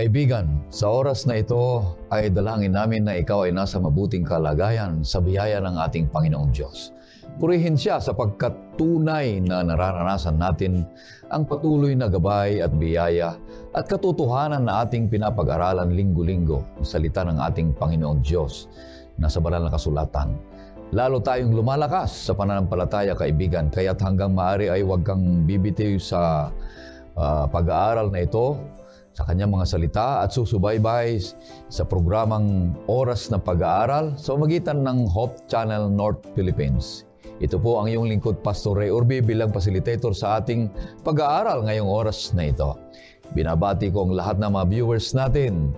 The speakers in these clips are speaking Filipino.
Kaibigan, sa oras na ito ay dalangin namin na ikaw ay nasa mabuting kalagayan sa biyaya ng ating Panginoong Diyos. Purihin siya sapagkat tunay na nararanasan natin ang patuloy na gabay at biyaya at katotohanan na ating pinapag-aralan linggo-linggo ang salita ng ating Panginoong Diyos na sa banal na kasulatan. Lalo tayong lumalakas sa pananampalataya, kaibigan, kaya't hanggang maaari ay huwag kang bibitiw sa pag-aaral na ito, sa kanyang mga salita at susubaybay sa programang Oras ng Pag-aaral sa magitan ng Hope Channel North Philippines. Ito po ang iyong lingkod, Pastor Ray Urbi, bilang facilitator sa ating pag-aaral ngayong oras na ito. Binabati ko ang lahat ng mga viewers natin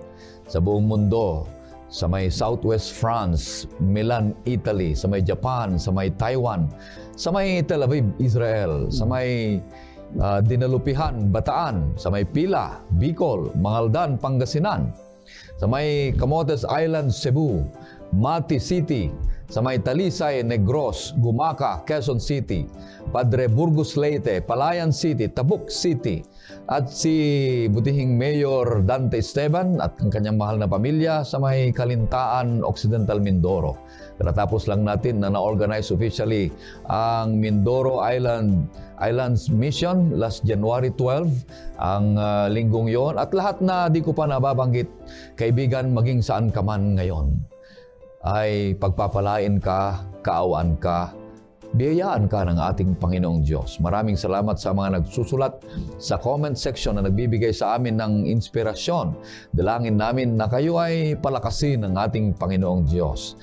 sa buong mundo, sa may Southwest France, Milan, Italy, sa may Japan, sa may Taiwan, sa may Tel Aviv, Israel, sa may Dinalupihan, Bataan, sa may Pila, Bicol, Mangaldan, Pangasinan, sa may Camotes Island, Cebu, Mati City, sa may Talisay, Negros, Gumaca, Quezon City, Padre Burgos Leyte, Palayan City, Tabuk City, at si butihing Mayor Dante Esteban at ang kanyang mahal na pamilya sa may Kalintaan, Occidental Mindoro. Katapos lang natin na na-organize officially ang Mindoro Islands Mission last January 12, ang linggong yon, at lahat na di ko pa nababanggit, kaibigan, maging saan ka man ngayon, ay pagpapalain ka, kaawaan ka, biyayaan ka ng ating Panginoong Diyos. Maraming salamat sa mga nagsusulat sa comment section na nagbibigay sa amin ng inspirasyon. Dalangin namin na kayo ay palakasin ng ating Panginoong Diyos.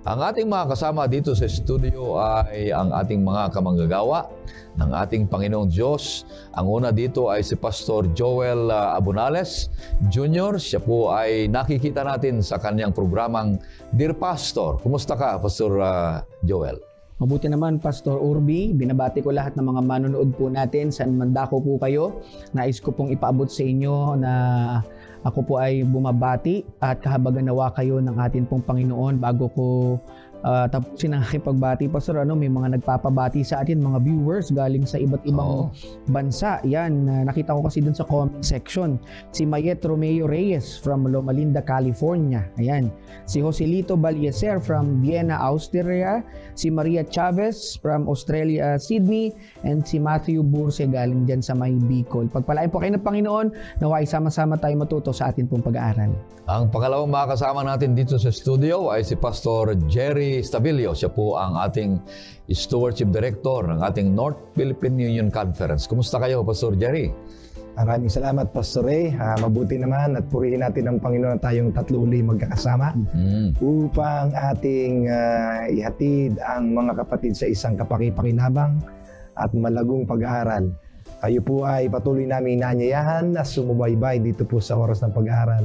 Ang ating mga kasama dito sa studio ay ang ating mga kamanggagawa ng ating Panginoong Diyos. Ang una dito ay si Pastor Joel Abunales Jr. Siya po ay nakikita natin sa kanyang programang Dear Pastor. Kumusta ka, Pastor Joel? Mabuti naman, Pastor Urbi. Binabati ko lahat ng mga manonood po natin. Saan man dako po kayo. Nais ko pong ipaabot sa inyo na ako po ay bumabati at kahabagan nawa kayo ng atin pong Panginoon. Bago ko tapusin ang aking pagbati, Pastor, may mga nagpapabati sa atin, mga viewers galing sa iba't ibang bansa. Yan, nakita ko kasi dun sa comment section. Si Mayet Romeo Reyes from Loma Linda, California. Ayan. Si Joselito Balieser from Vienna, Austria. Si Maria Chavez from Australia, Sydney. And si Matthew Burse galing dyan sa may Bicol. Pagpalain po kayo ng Panginoon, naway sama-sama tayo matuto sa atin pong pag-aaral. Ang pangalawang makasama natin dito sa studio ay si Pastor Jerry Stabilio. Siya po ang ating Stewardship Director ng ating North Philippine Union Conference. Kumusta kayo, Pastor Jerry? Maraming salamat, Pastor Ray. Mabuti naman at purihin natin ang Panginoon tayong tatlo uli magkakasama upang ating ihatid ang mga kapatid sa isang kapakipakinabang at malagong pag-aaral. Kayo po ay patuloy namin inaanyayahan na sumubaybay dito po sa oras ng pag-aaral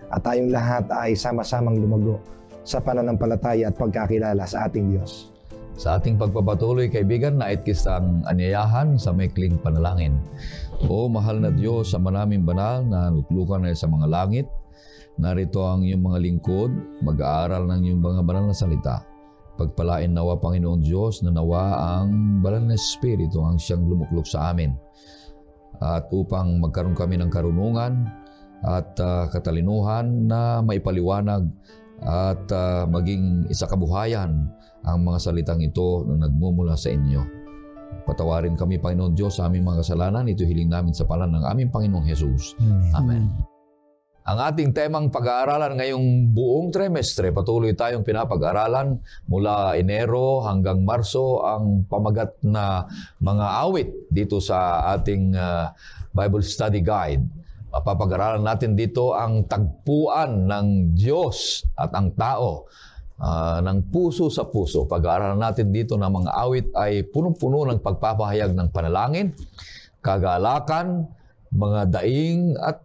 at tayong lahat ay sama-samang lumago sa pananampalataya at pagkakilala sa ating Diyos. Sa ating pagpapatuloy, kaibigan, naitkis ang anyayahan sa maikling panalangin. O mahal na Diyos, sa maraming banal na luklukan ay sa mga langit, narito ang iyong mga lingkod, mag-aaral ng iyong mga banal na salita. Pagpalain nawa, Panginoong Diyos, na nawa ang banal na Espiritu ang siyang lumuklok sa amin. At upang magkaroon kami ng karunungan at katalinuhan na maipaliwanag at maging isa kabuhayan ang mga salitang ito na nagmumula sa inyo. Patawarin kami, Panginoon Diyos, sa aming mga kasalanan. Ito hiling namin sa pangalan ng aming Panginoong Jesus. Amen. Ang ating temang pag-aaralan ngayong buong trimestre, patuloy tayong pinapag-aralan mula Enero hanggang Marso, ang pamagat na mga awit dito sa ating Bible Study Guide. Papag-aralan natin dito ang tagpuan ng Diyos at ang tao ng puso sa puso. Pag-aaralan natin dito ng mga awit ay punong-puno ng pagpapahayag ng panalangin, kagalakan, mga daing at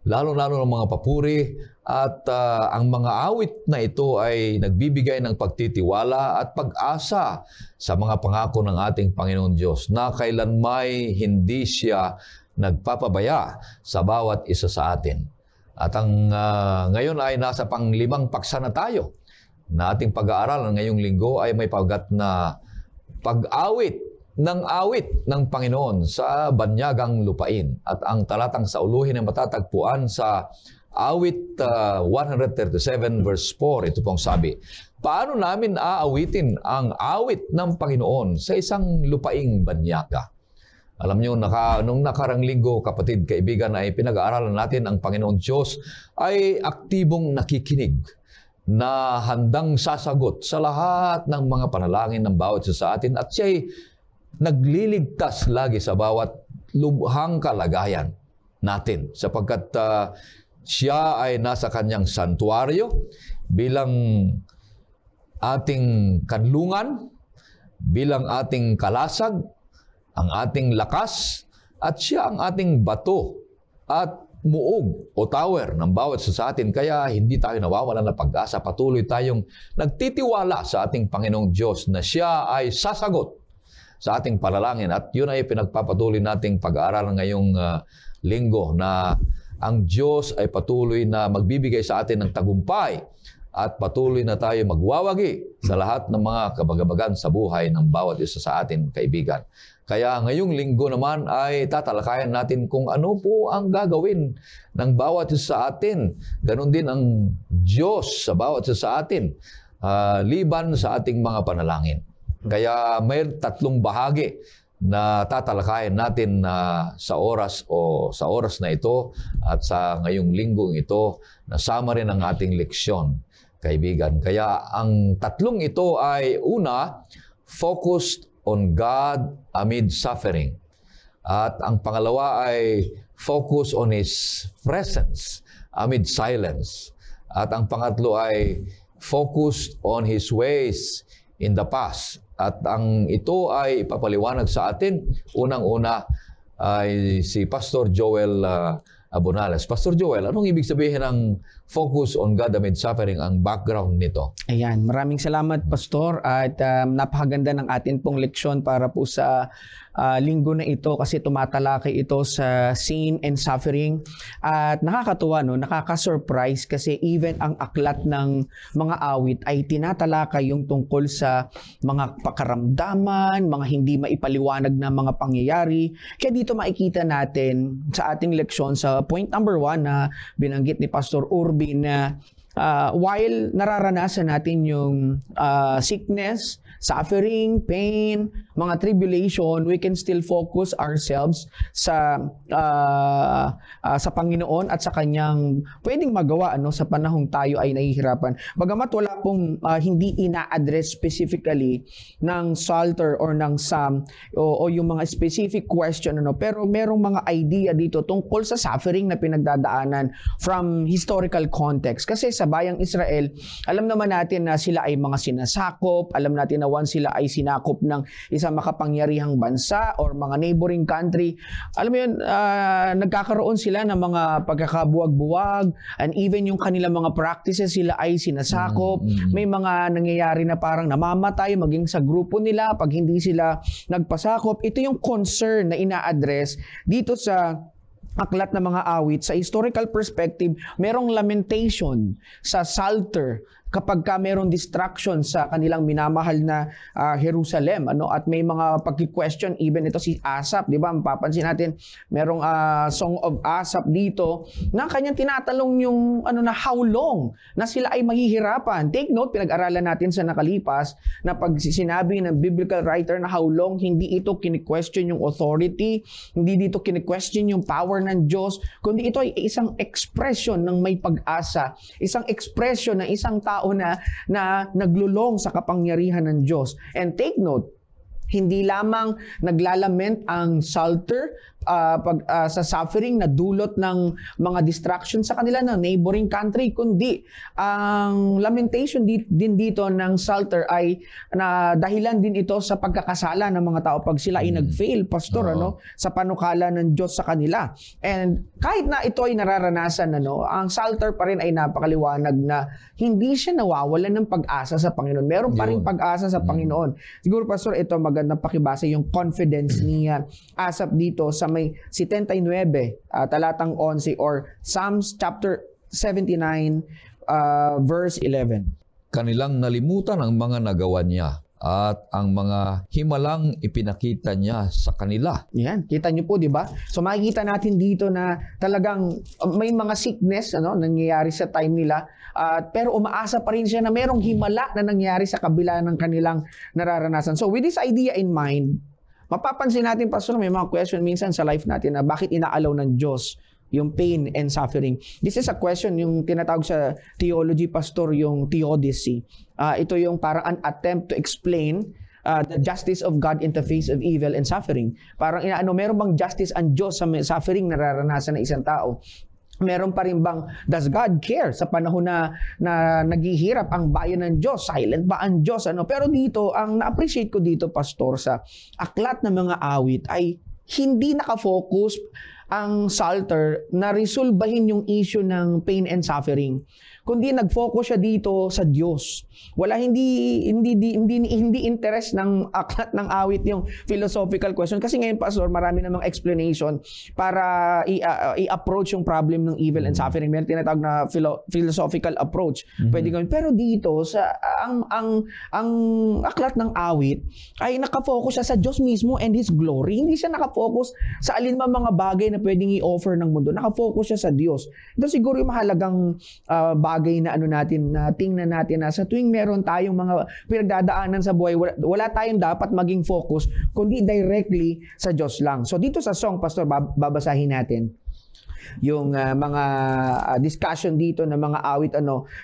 lalo-lalo ng mga papuri. At ang mga awit na ito ay nagbibigay ng pagtitiwala at pag-asa sa mga pangako ng ating Panginoon Diyos na kailanmay hindi siya nagpapabaya sa bawat isa sa atin. At ang ngayon ay nasa pang-5 paksa na tayo na ating pag-aaralan ngayong linggo ay may pagat na pag-awit ng awit ng Panginoon sa banyagang lupain. At ang talatang sauluhin ay matatagpuan sa awit 137 verse 4. Ito pong sabi, paano namin aawitin ang awit ng Panginoon sa isang lupaing banyaga? Alam nyo, nung nakarang linggo, kapatid, kaibigan, ay pinag-aaralan natin ang Panginoon Diyos ay aktibong nakikinig na handang sasagot sa lahat ng mga panalangin ng bawat isa sa atin at siya'y nagliligtas lagi sa bawat lubhang kalagayan natin sapagkat siya ay nasa kanyang santuaryo bilang ating kanlungan, bilang ating kalasag, ang ating lakas, at siya ang ating bato at muog o tower ng bawat isa sa atin. Kaya hindi tayo nawawalan ng pag-asa. Patuloy tayong nagtitiwala sa ating Panginoong Diyos na siya ay sasagot sa ating panalangin. At yun ay pinagpapatuloy nating pag-aaralan ngayong linggo na ang Diyos ay patuloy na magbibigay sa atin ng tagumpay at patuloy na tayo magwawagi sa lahat ng mga kabagabagan sa buhay ng bawat isa sa atin, kaibigan. Kaya ngayong linggo naman ay tatalakayan natin kung ano po ang gagawin ng bawat isa sa atin. Ganon din ang Diyos sa bawat isa sa atin, liban sa ating mga panalangin. Kaya may tatlong bahagi na tatalakayan natin sa oras na ito at sa ngayong linggong ito na sama rin ang ating leksyon, kaibigan. Kaya ang tatlong ito ay una, focused on God amid suffering. At ang pangalawa ay focus on His presence amid silence. At ang pangatlo ay focused on His ways in the past. At ang ito ay ipapaliwanag sa atin, unang-una ay si Pastor Joel Abonales. Pastor Joel, anong ibig sabihin ng focus on God amid suffering, ang background nito? Ayan, maraming salamat Pastor at napakaganda ng atin pong leksyon para po sa linggo na ito kasi tumatalakay ito sa sin and suffering at nakakatuwa, no? Nakaka-surprise kasi even ang aklat ng mga awit ay tinatalakay yung tungkol sa mga pakaramdaman, mga hindi maipaliwanag na mga pangyayari. Kaya dito makikita natin sa ating leksyon sa point number 1 na binanggit ni Pastor Urbi na while nararanasan natin yung sickness, suffering, pain, mga tribulation, we can still focus ourselves sa Panginoon at sa kanyang pwedeng magawa sa panahong tayo ay nahihirapan. Bagamat wala pong hindi ina-address specifically ng Psalter or ng Psalm o yung mga specific question pero merong mga idea dito tungkol sa suffering na pinagdadaanan from historical context. Kasi sa bayang Israel, alam naman natin na sila ay mga sinasakop, alam natin na once sila ay sinakop ng isang makapangyarihang bansa or mga neighboring country, alam mo yun, nagkakaroon sila ng mga pagkakabuwag-buwag and even yung kanilang mga practices sila ay sinasakop. May mga nangyayari na parang namamatay maging sa grupo nila pag hindi sila nagpasakop. Ito yung concern na ina-address dito sa aklat ng mga awit. Sa historical perspective, merong lamentation sa Psalter kapag ka merong distraction sa kanilang minamahal na Jerusalem, at may mga pagki-question, even ito si Asaph, di ba? Mapapansin natin, merong Song of Asaph dito na kanyang tinatanong yung na how long na sila ay mahihirapan. Take note, pinag-aralan natin sa nakalipas na pag sinabi ng biblical writer na how long, hindi ito kini-question yung authority, hindi dito kini-question yung power ng Diyos, kundi ito ay isang expression ng may pag-asa, isang expression ng isang tao na naglulong sa kapangyarihan ng Diyos. And take note, hindi lamang naglalament ang Psalter sa suffering na dulot ng mga distraction sa kanila ng neighboring country, kundi ang lamentation din dito ng Psalter ay na dahilan din ito sa pagkakasala ng mga tao pag sila ay nag-fail, Pastor, sa panukala ng Diyos sa kanila. And kahit na ito ay nararanasan, ang Psalter pa rin ay napakaliwanag na hindi siya nawawalan ng pag-asa sa Panginoon. Meron pa rin pag-asa sa Panginoon. Siguro, Pastor, ito magandang pakibasa yung confidence niya Asaph dito sa may 79, talatang 11 or Psalms chapter 79, verse 11. Kanilang nalimutan ang mga nagawa niya at ang mga himalang ipinakita niya sa kanila. Yan, kita niyo po, di ba? So makikita natin dito na talagang may mga sickness nangyayari sa time nila, pero umaasa pa rin siya na merong himala na nangyayari sa kabila ng kanilang nararanasan. So with this idea in mind, mapapansin natin, Pastor, may mga question minsan sa life natin na bakit inaalaw ng Diyos yung pain and suffering. This is a question, yung tinatawag sa theology, Pastor, yung theodicy. Ito yung parang an attempt to explain the justice of God in the face of evil and suffering. Parang meron bang justice ang Diyos sa suffering nararanasan ng isang tao? Meron pa rin bang, does God care sa panahon na naghihirap ang bayan ng Diyos? Silent ba ang Diyos? Pero dito, ang na-appreciate ko dito, Pastor, sa aklat ng mga awit ay hindi nakafocus ang Psalter na resolbahin yung issue ng pain and suffering, kundi nag-focus siya dito sa Diyos. Wala hindi interest ng aklat ng awit yung philosophical question, kasi ngayon, Pastor, marami namang explanation para i-approach yung problem ng evil and suffering. May tinatawag na philosophical approach. Pwede gawin. Pero dito sa ang aklat ng awit ay nakafocus siya sa Diyos mismo and His glory. Hindi siya nakafocus sa alinman mga bagay na pwedeng i-offer ng mundo. Nakafocus siya sa Diyos. Ito siguro yung mahalagang bagay na na tingnan natin na sa tuwing meron tayong mga pinagdadaanan sa buhay, wala tayong dapat maging focus kundi directly sa Diyos lang. So dito sa song, Pastor, babasahin natin yung mga discussion dito ng mga awit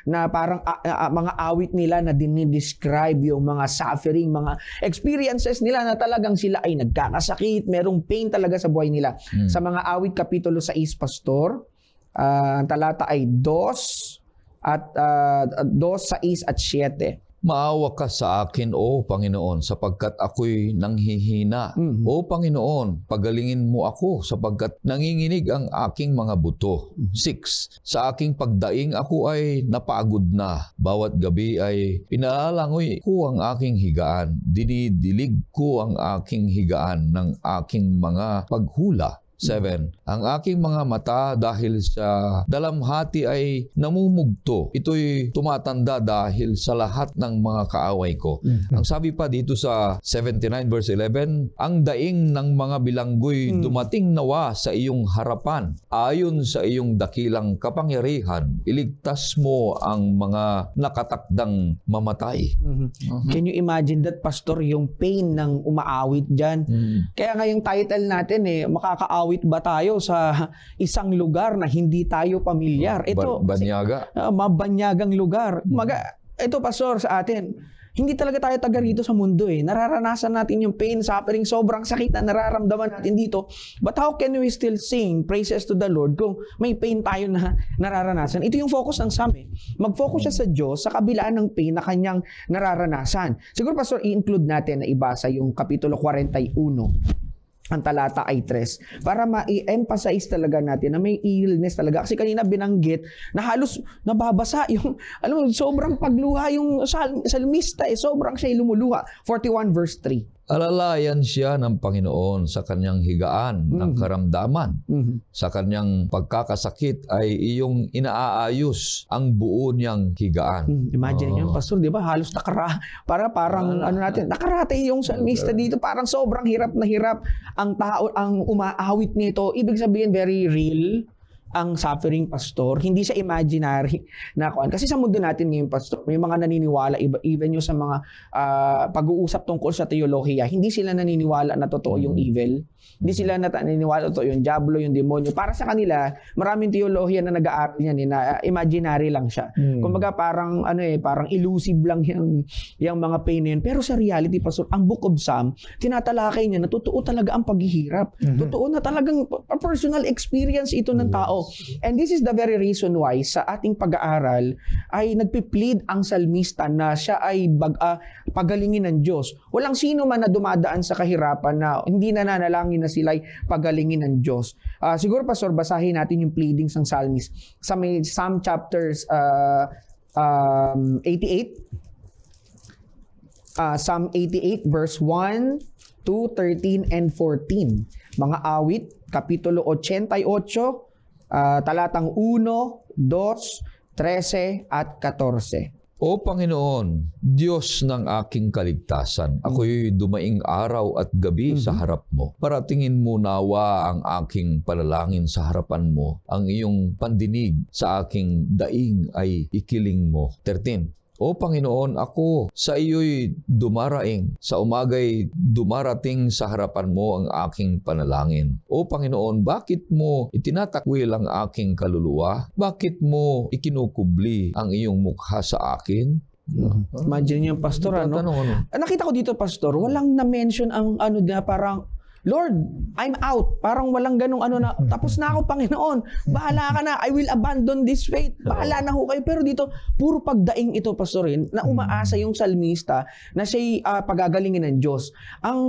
na parang mga awit nila na dinidescribe yung mga suffering, mga experiences nila na talagang sila ay nagkakasakit, merong pain talaga sa buhay nila. Sa mga awit kapitulo 6, Pastor, ang talata ay 2, 6 at 7. Maawa ka sa akin, O Panginoon, sapagkat ako'y nanghihina. O Panginoon, pagalingin mo ako, sapagkat nanginginig ang aking mga buto. 6. Sa aking pagdaing ako ay napagod na. Bawat gabi ay pinalalangoy ko ang aking higaan. Dinidilig ko ang aking higaan ng aking mga paghula. 7. Ang aking mga mata dahil sa dalamhati ay namumugto. Ito'y tumatanda dahil sa lahat ng mga kaaway ko. Ang sabi pa dito sa 79 verse 11, ang daing ng mga bilanggoy dumating nawa sa iyong harapan. Ayon sa iyong dakilang kapangyarihan, iligtas mo ang mga nakatakdang mamatay. Can you imagine that, Pastor, yung pain ng umaawit dyan? Kaya nga yung title natin makakaawit ba tayo sa isang lugar na hindi tayo pamilyar? Ito, banyaga. Mabanyagang lugar. Ito, Pastor, sa atin, hindi talaga tayo taga rito sa mundo Nararanasan natin yung pain, suffering, sobrang sakit na nararamdaman natin dito. But how can we still sing praises to the Lord kung may pain tayo na nararanasan? Ito yung focus ng Psalm. Mag-focus siya sa Diyos sa kabilaan ng pain na kanyang nararanasan. Siguro, Pastor, i-include natin na ibasa yung kapitulo 41. Ang talata ay 3. Para ma-emphasize talaga natin na may illness talaga. Kasi kanina binanggit na halos nababasa yung, sobrang pagluha yung salmista sobrang siya lumuluha. 41 verse 3. Alalayan siya ng Panginoon sa kanyang higaan ng karamdaman. Sa kanyang pagkakasakit ay iyong inaayos ang buo niyang higaan. Imagine niyo, Pastor, di ba? Halos parang nakarate yung salmista dito. Parang sobrang hirap na hirap ang tao, ang umaawit nito. Ibig sabihin, very real ang suffering, Pastor. Hindi siya imaginary na kuan. Kasi sa mundo natin ngayon, Pastor, may mga naniniwala, even yung sa mga pag-uusap tungkol sa teolohiya, hindi sila naniniwala na totoo yung evil. Hindi sila naniniwala totoo yung diablo, yung demonyo. Para sa kanila, maraming teolohiya na nag-aaral yan na imaginary lang siya. Kumbaga parang parang elusive lang yung mga pain na yun. Pero sa reality, Pastor, ang Book of Psalm, tinatalakay niya na totoo talaga ang paghihirap. Totoo na talagang personal experience ito ng tao. And this is the very reason why sa ating pag-aaral ay nagpi-plead ang salmista na siya ay pagalingin ng Diyos. Walang sino man na dumadaan sa kahirapan na hindi nananalangin na sila'y pagalingin ng Diyos. Siguro, Pastor, basahin natin yung pleadings ng psalmist sa may Psalm chapters 88. Psalm 88 verse 1 to 13 and 14. Mga awit, kapitulo 88, talatang 1, 2, 13 at 14. O Panginoon, Diyos ng aking kaligtasan, ako'y dumaing araw at gabi sa harap mo. Paratingin mo nawa ang aking panalangin sa harapan mo. Ang iyong pandinig sa aking daing ay ikiling mo. 13. O Panginoon, ako sa iyo'y dumaraing. Sa umaga'y dumarating sa harapan mo ang aking panalangin. O Panginoon, bakit mo itinatakwil ang aking kaluluwa? Bakit mo ikinukubli ang iyong mukha sa akin? Imagine yung pastor, ano? Nakita ko dito, pastor, walang na-mention ang ano na parang, Lord, I'm out. Parang walang ganong ano na, tapos na ako, Panginoon. Bahala ka na. I will abandon this faith. Bahala na ho kayo. Pero dito, puro pagdaing ito, pastorin, na umaasa yung salmista na siya'y pagagalingin ng Diyos. Ang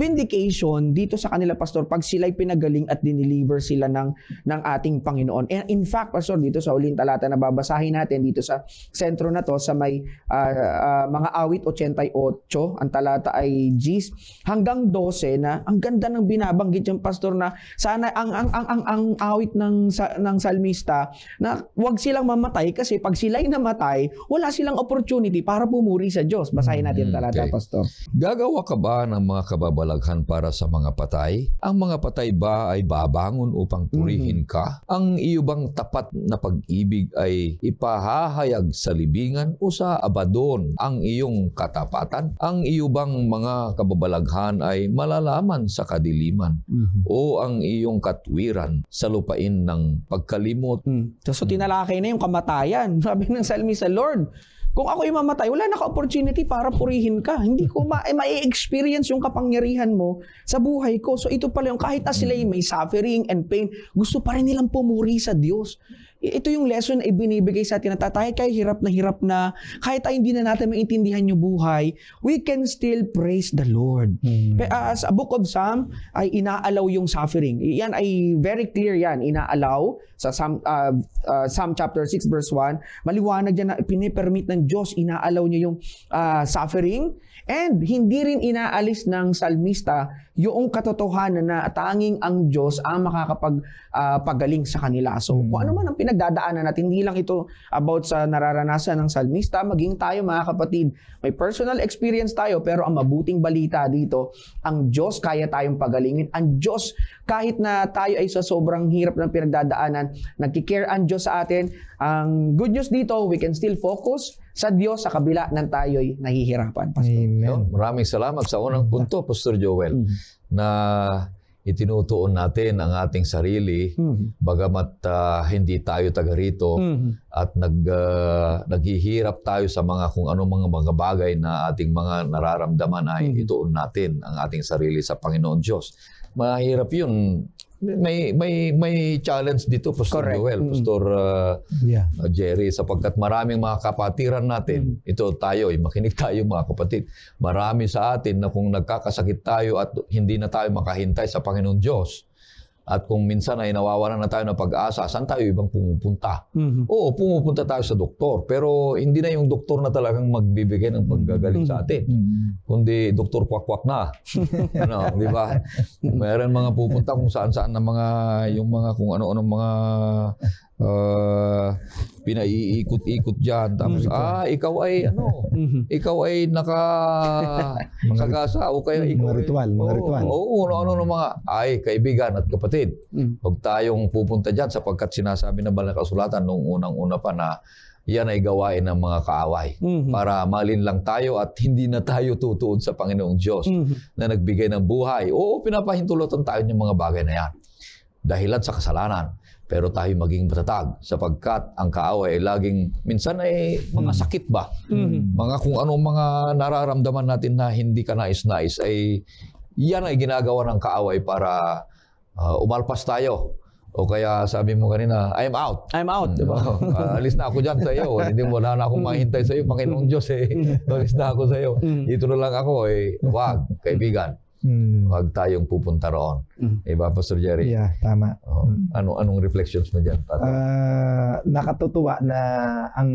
vindication dito sa kanila, pastor, pag sila'y pinagaling at dineliver sila ng ating Panginoon. And in fact, pastor, dito sa uling talata na babasahin natin dito sa sentro na to, sa may mga awit 88, ang talata ay Gs, hanggang 12 na, ang ganda ng binabanggit yung pastor na sana ang awit ng salmista na wag silang mamatay kasi pag sila'y namatay, wala silang opportunity para pumuri sa Diyos. Basahin natin talata, pastor. Gagawa ka ba ng mga kababalaghan para sa mga patay? Ang mga patay ba ay babangon upang purihin ka? Ang iyo bang tapat na pag-ibig ay ipahahayag sa libingan o sa Abadon ang iyong katapatan? Ang iyo bang mga kababalaghan ay malalaman sa kadiliman o ang iyong katwiran sa lupain ng pagkalimot? So tinalakay na yung kamatayan. Sabi ng salmista, Lord, kung ako ay mamatay, wala na ka-opportunity para purihin ka. Hindi ko ma-experience yung kapangyarihan mo sa buhay ko. So ito pala yung kahit na sila may suffering and pain, gusto pa rin nilang pumuri sa Diyos. Ito yung lesson na ibinibigay sa atin na tayo kayo hirap na, kahit tayo hindi na natin maintindihan yung buhay, we can still praise the Lord. Sa Book of Psalm ay inaalaw yung suffering. Yan ay very clear yan. Inaalaw sa Psalm chapter 6 verse 1. Maliwanag yan na pinipermit ng Diyos, inaalaw niya yung suffering. And hindi rin inaalis ng salmista yung katotohanan na tanging ang Diyos ang makakapagpagaling sa kanila. So kung ano man ang pinagdadaanan natin, hindi lang ito about sa nararanasan ng salmista, maging tayo mga kapatid, may personal experience tayo, pero ang mabuting balita dito, ang Diyos kaya tayong pagalingin. Ang Diyos, kahit na tayo ay sa sobrang hirap ng pinagdadaanan, nagkikare ang Diyos sa atin. Ang good news dito, we can still focus sa Diyos sa kabila ng tayo'y nahihirapan. Amen. Maraming salamat sa unang punto, Pastor Joel, na itinutuon natin ang ating sarili, bagamat hindi tayo taga rito at naghihirap tayo sa mga kung ano mga bagay na ating mga nararamdaman ay ituon natin ang ating sarili sa Panginoon Diyos. Mahirap yun. May challenge dito, Pastor Joel, Pastor Jerry, sapagkat maraming mga kapatiran natin, ito tayo, makinig tayo mga kapatid, marami sa atin na kung nagkakasakit tayo at hindi na tayo makahintay sa Panginoon Diyos, at kung minsan ay nawawalan na tayo ng pag-asa, saan tayo ibang pumupunta? Oo, pumupunta tayo sa doktor, pero hindi na yung doktor na talagang magbibigay ng paggagaling sa atin, kundi doktor kwak-kwak na. Ano, di ba? Mayroon mga pupunta kung saan-saan na yung mga kung ano-ano mga pinaiikot-ikot dyan. Tapos, ikaw ay ikaw ay nakasagasa o kaya ikaw mga ritual. Oo, ano mga, kaibigan at kapatid, huwag tayong pupunta dyan sapagkat sinasabi ng Banal na Kasulatan noong unang-una pa na yan ay gawain ng mga kaaway para malinlang tayo at hindi na tayo tutuon sa Panginoong Diyos na nagbigay ng buhay. Oo, pinapahintulutan tayo ng mga bagay na yan dahilan sa kasalanan. Pero tayo maging matatag sapagkat ang kaaway ay laging, minsan ay mga sakit ba? Mga kung anong mga nararamdaman natin na hindi ka nais-nais, ay yan ay ginagawa ng kaaway para umalpas tayo. O kaya sabi mo kanina, I'm out. I'm out. Diba? Alis na ako dyan sa iyo. Hindi wala na akong mahintay sa iyo, Panginoong Diyos. Alis na ako sa iyo. Dito na lang ako. Wag, kaibigan. Huwag tayong pupunta roon. Diba, Pastor Jerry? Yeah, tama. Anong reflections mo dyan, Pastor? Nakatutuwa na ang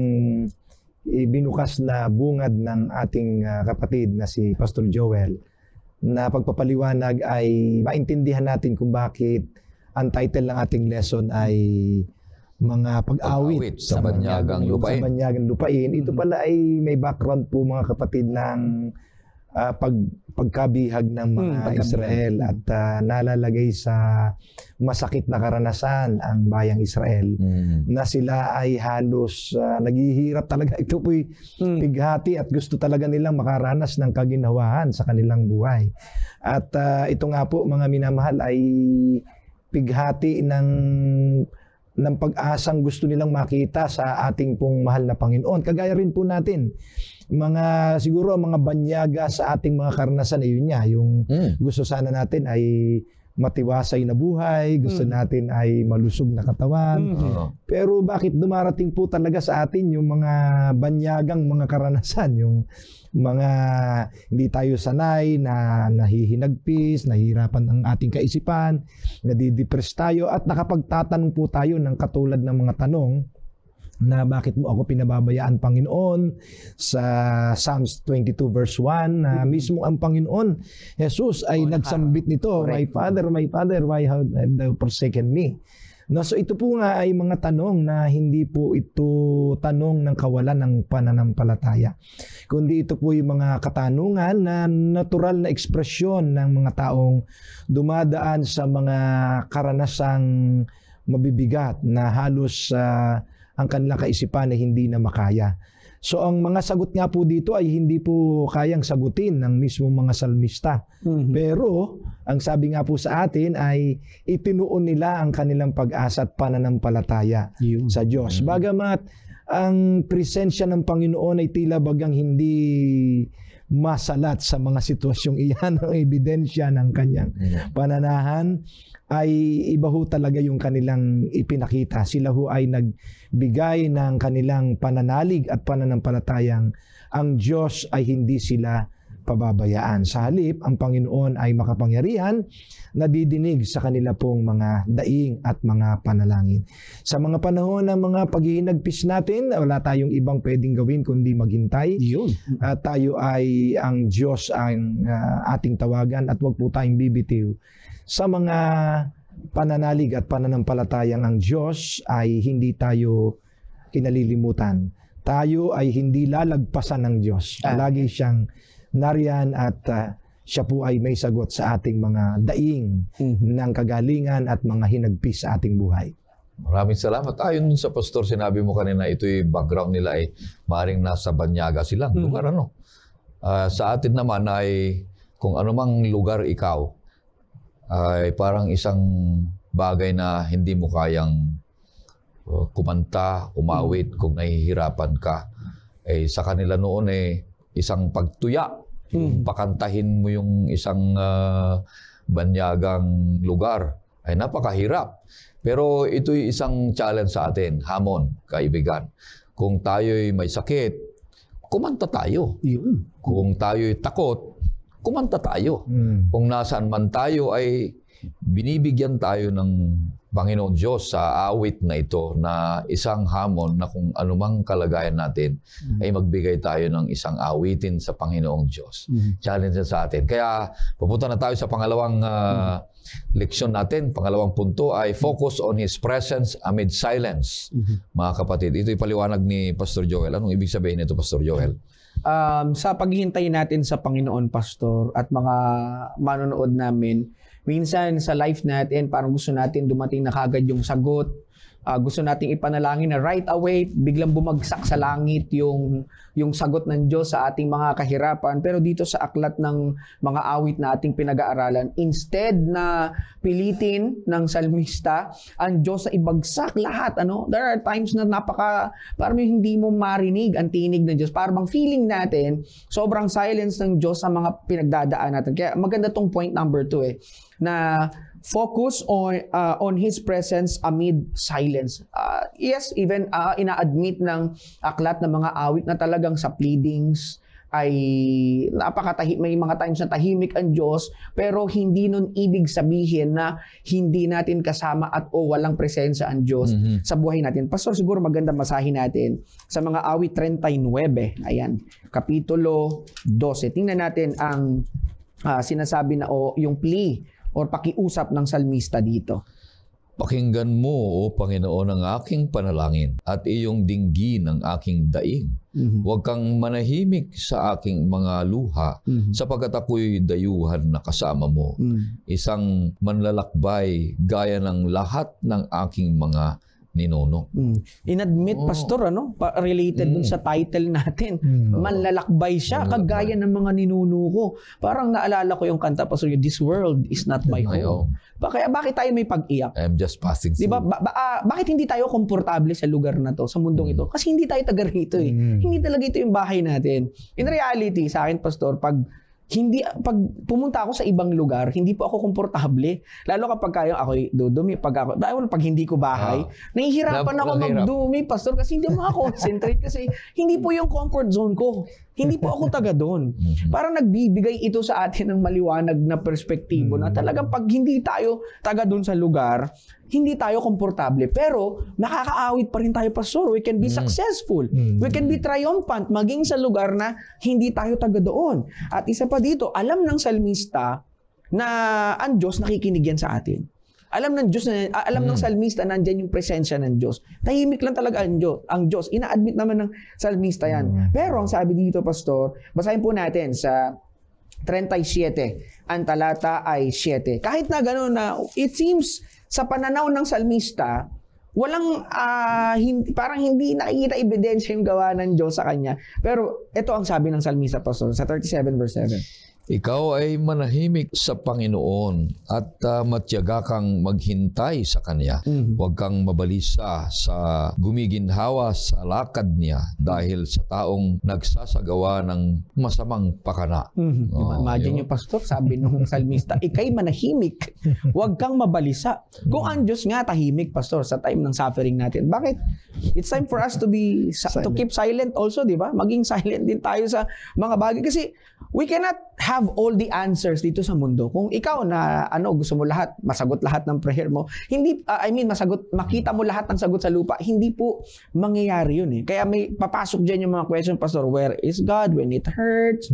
binukas na bungad ng ating kapatid na si Pastor Joel na pagpapaliwanag ay maintindihan natin kung bakit ang title ng ating lesson ay mga pag-awit sa banyagang lupain. Sa banyagang lupain. Ito pala ay may background po mga kapatid ng pagkabihag ng mga Israel at nalalagay sa masakit na karanasan ang bayang Israel na sila ay halos naghihirap talaga. Ito po'y pighati at gusto talaga nilang makaranas ng kaginhawahan sa kanilang buhay. At ito nga po mga minamahal ay pighati ng pag-asang gusto nilang makita sa ating pong mahal na Panginoon. Kagaya rin po natin, siguro mga banyaga sa ating mga karanasan, ayun niya, yung gusto sana natin ay matiwasay na buhay, gusto natin ay malusog na katawan. Pero bakit dumarating po talaga sa atin yung mga banyagang mga karanasan, yung mga hindi tayo sanay, na nahihinagpis, nahihirapan ang ating kaisipan, nadidepress tayo at nakapagtatanong po tayo ng katulad ng mga tanong na bakit mo ako pinababayaan, Panginoon? Sa Psalms 22 verse 1 na mismo ang Panginoon Jesus ay nagsambit nito, my Father, why have thou forsaken me? No, so ito po nga ay mga tanong na hindi po ito tanong ng kawalan ng pananampalataya, kundi ito po yung mga katanungan na natural na ekspresyon ng mga taong dumadaan sa mga karanasang mabibigat na halos ang kanilang kaisipan ay hindi na makaya. So ang mga sagot nga po dito ay hindi po kayang sagutin ng mismo mga salmista. Pero ang sabi nga po sa atin ay itinuon nila ang kanilang pag-asa at pananampalataya sa Diyos. Bagamat ang presensya ng Panginoon ay tila bagang hindi masalat sa mga sitwasyong iyan, ang ebidensya ng kanyang pananahan ay iba ho talaga yung kanilang ipinakita. Sila ho ay nagbigay ng kanilang pananalig at pananampalatayang ang Diyos ay hindi sila pababayaan. Sa halip, ang Panginoon ay makapangyarihan, nadidinig sa kanila pong mga daing at mga panalangin. Sa mga panahon ng mga paghihinagpis natin, wala tayong ibang pwedeng gawin kundi maghintay. Tayo ay ang Diyos ang ating tawagan at huwag po tayong bibitiw sa mga pananalig at pananampalatayang ang Diyos ay hindi tayo kinalilimutan. Tayo ay hindi lalagpasan ng Diyos. Lagi siyang nariyan at siya po ay may sagot sa ating mga daing ng kagalingan at mga hinagpis sa ating buhay. Maraming salamat. Ayon sa pastor, sinabi mo kanina, ito'y background nila ay maaaring nasa banyaga silang lugar. Sa atin naman ay kung anumang lugar ikaw, ay parang isang bagay na hindi mo kayang kumanta, umawit kung nahihirapan ka. Sa kanila noon isang pagtuya, pakantahin mo yung isang banyagang lugar ay napakahirap. Pero ito'y isang challenge sa atin, hamon, kaibigan. Kung tayo'y may sakit, kumanta tayo. Kung tayo'y takot, kumanta tayo. Kung nasaan man tayo ay binibigyan tayo ng Panginoon Diyos sa awit na ito na isang hamon na kung anumang kalagayan natin ay magbigay tayo ng isang awitin sa Panginoong Diyos. Challenge sa atin. Kaya pupunta na tayo sa pangalawang leksyon natin. Pangalawang punto ay focus on His presence amid silence. Mga kapatid, ito'y paliwanag ni Pastor Joel. Anong ibig sabihin nito, Pastor Joel? Sa paghihintay natin sa Panginoon, Pastor, at mga manonood namin, minsan sa life natin, parang gusto natin dumating na kagad yung sagot. Gusto nating ipanalangin na right away, biglang bumagsak sa langit yung sagot ng Diyos sa ating mga kahirapan. Pero dito sa aklat ng mga awit na ating pinag-aaralan, instead na pilitin ng salmista ang Diyos sa ibagsak lahat, there are times na parang hindi mo marinig ang tinig ng Diyos. Parang feeling natin, sobrang silence ng Diyos sa mga pinagdadaan natin. Kaya maganda tong point number 2 na focus on His presence amid silence. Yes, even ina-admit ng aklat ng mga awit na talagang sa pleadings ay may mga times na tahimik ang Diyos, pero hindi nun ibig sabihin na hindi natin kasama at walang presensya ang Diyos sa buhay natin. Pastor, siguro maganda masahin natin sa mga awit 39. Ayan, Kapitulo 12. Tingnan natin ang sinasabi na yung plea or pakiusap ng salmista dito. Pakinggan mo, O Panginoon, ang aking panalangin at iyong dinggin ang aking daing. Huwag kang manahimik sa aking mga luha, sapagkat ako'y dayuhan na kasama mo. Isang manlalakbay gaya ng lahat ng aking mga ninuno. Inadmit, Pastor, related dun sa title natin. Manlalakbay siya, kagaya ng mga ninuno ko. Parang naalala ko yung kanta, Pastor, this world is not my home. Kaya bakit tayo may pag-iyak? I'm just passing through. Diba? Bakit hindi tayo komportable sa lugar na to, sa mundong ito? Kasi hindi tayo taga rito eh. Hindi talaga ito yung bahay natin. In reality, sa akin, Pastor, pag pumunta ako sa ibang lugar, hindi po ako komportable. Lalo kapag ako'y dudumi, pag hindi ko bahay, nahihirapan ako magdumi, Pastor, kasi hindi ako makakonsentrate kasi hindi po yung comfort zone ko. Hindi po ako taga doon. Parang nagbibigay ito sa atin ng maliwanag na perspektibo na talagang pag hindi tayo taga doon sa lugar, hindi tayo komportable. Pero nakakaawit pa rin tayo, Pastor. We can be successful. We can be triumphant maging sa lugar na hindi tayo taga doon. At isa pa dito, alam ng salmista na ang Diyos nakikinig yan sa atin. Alam ng Diyos alam ng salmista na nandiyan yung presensya ng Diyos. Tahimik lang talaga ang Diyos. Ina-admit naman ng salmista yan. Pero ang sabi dito, Pastor, basahin po natin sa 37, ang talata ay 7. Kahit na gano'n na, it seems, sa pananaw ng salmista, walang, parang hindi nakikita ebidensya yung gawa ng Diyos sa kanya. Pero ito ang sabi ng salmista, Pastor, sa 37 verse 7. Ikaw ay manahimik sa Panginoon at matyaga kang maghintay sa Kanya. Huwag kang mabalisa sa gumiginhawa sa lakad niya dahil sa taong nagsasagawa ng masamang pakana. Imagine nyo, Pastor, sabi nung salmista, ikay manahimik, huwag kang mabalisa. Kung ang Diyos nga tahimik, Pastor, sa time ng suffering natin, bakit? It's time for us to keep silent also, di ba? Maging silent din tayo sa mga bagay. Kasi we cannot have all the answers dito sa mundo. Kung ikaw na gusto mo masagot lahat ng prayer mo, makita mo lahat ng sagot sa lupa, hindi po mangyayari yun eh. Kaya may papasok dyan yung mga question, Pastor, where is God when it hurts?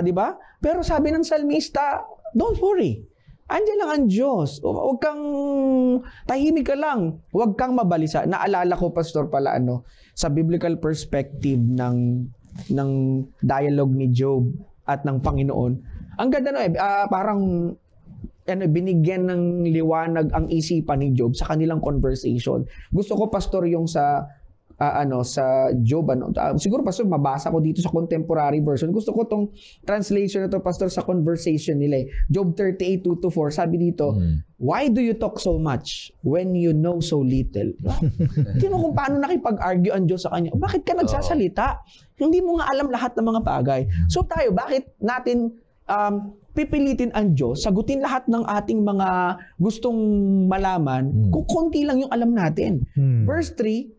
Di ba? Pero sabi ng salmista, don't worry. Andiyan lang ang Diyos. Huwag kang tahimik ka lang. Huwag kang mabalisa. Naalala ko, Pastor, pala sa biblical perspective ng dialogue ni Job at ng Panginoon. Ang ganda parang binigyan ng liwanag ang isipan ni Job sa kanilang conversation. Gusto ko, Pastor, yung sa Job, siguro, Pastor, mabasa ko dito sa contemporary version. Gusto ko tong translation na to, Pastor, sa conversation nila. Job 38:2-4, sabi dito, why do you talk so much when you know so little? Tingnan kung paano nakipag-argue ang Diyos sa kanya. Bakit ka nagsasalita? Hindi mo nga alam lahat ng mga bagay. So tayo, bakit natin pipilitin ang Diyos, sagutin lahat ng ating mga gustong malaman kung konti lang yung alam natin? Verse 3,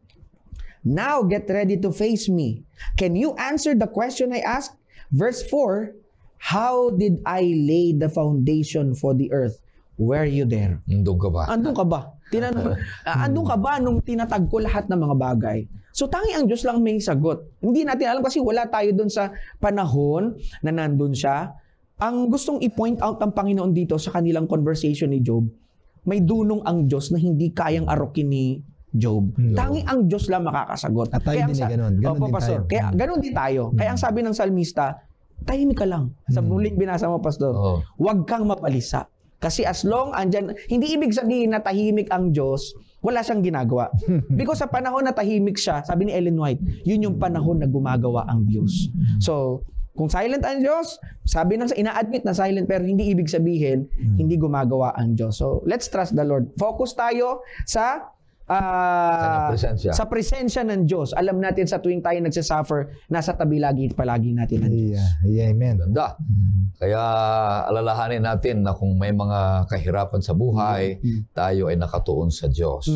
now get ready to face me. Can you answer the question I asked? Verse 4, how did I lay the foundation for the earth? Were you there? Andun ka ba? Andun ka ba? Andun ka ba nung tinatag ko lahat ng mga bagay? So tangi ang Diyos lang may sagot. Hindi natin alam kasi wala tayo dun sa panahon na nandun siya. Ang gustong i-point out ng Panginoon dito sa kanilang conversation ni Job, may dunong ang Diyos na hindi kayang arukin ni Job. Tangi ang Diyos lang makakasagot. At tayo din ganun. Ganun din Pastor. tayo. Kaya ganun din tayo. Kaya ang sabi ng salmista, tahimik ka lang. Sa muling binasa mo, Pastor, huwag kang mapalisa. Kasi as long andyan, hindi ibig sabihin na tahimik ang Diyos, wala siyang ginagawa. Because sa panahon na tahimik siya, sabi ni Ellen White, yun yung panahon na gumagawa ang Diyos. So, kung silent ang Diyos, sabi ng ina-admit na silent, pero hindi ibig sabihin, hindi gumagawa ang Diyos. So, let's trust the Lord. Focus tayo sa sa presensya ng Diyos. Alam natin sa tuwing tayo nagsasuffer, nasa tabi palagi natin ang Diyos. Amen. Ganda. Kaya alalahanin natin na kung may mga kahirapan sa buhay, tayo ay nakatuon sa Diyos.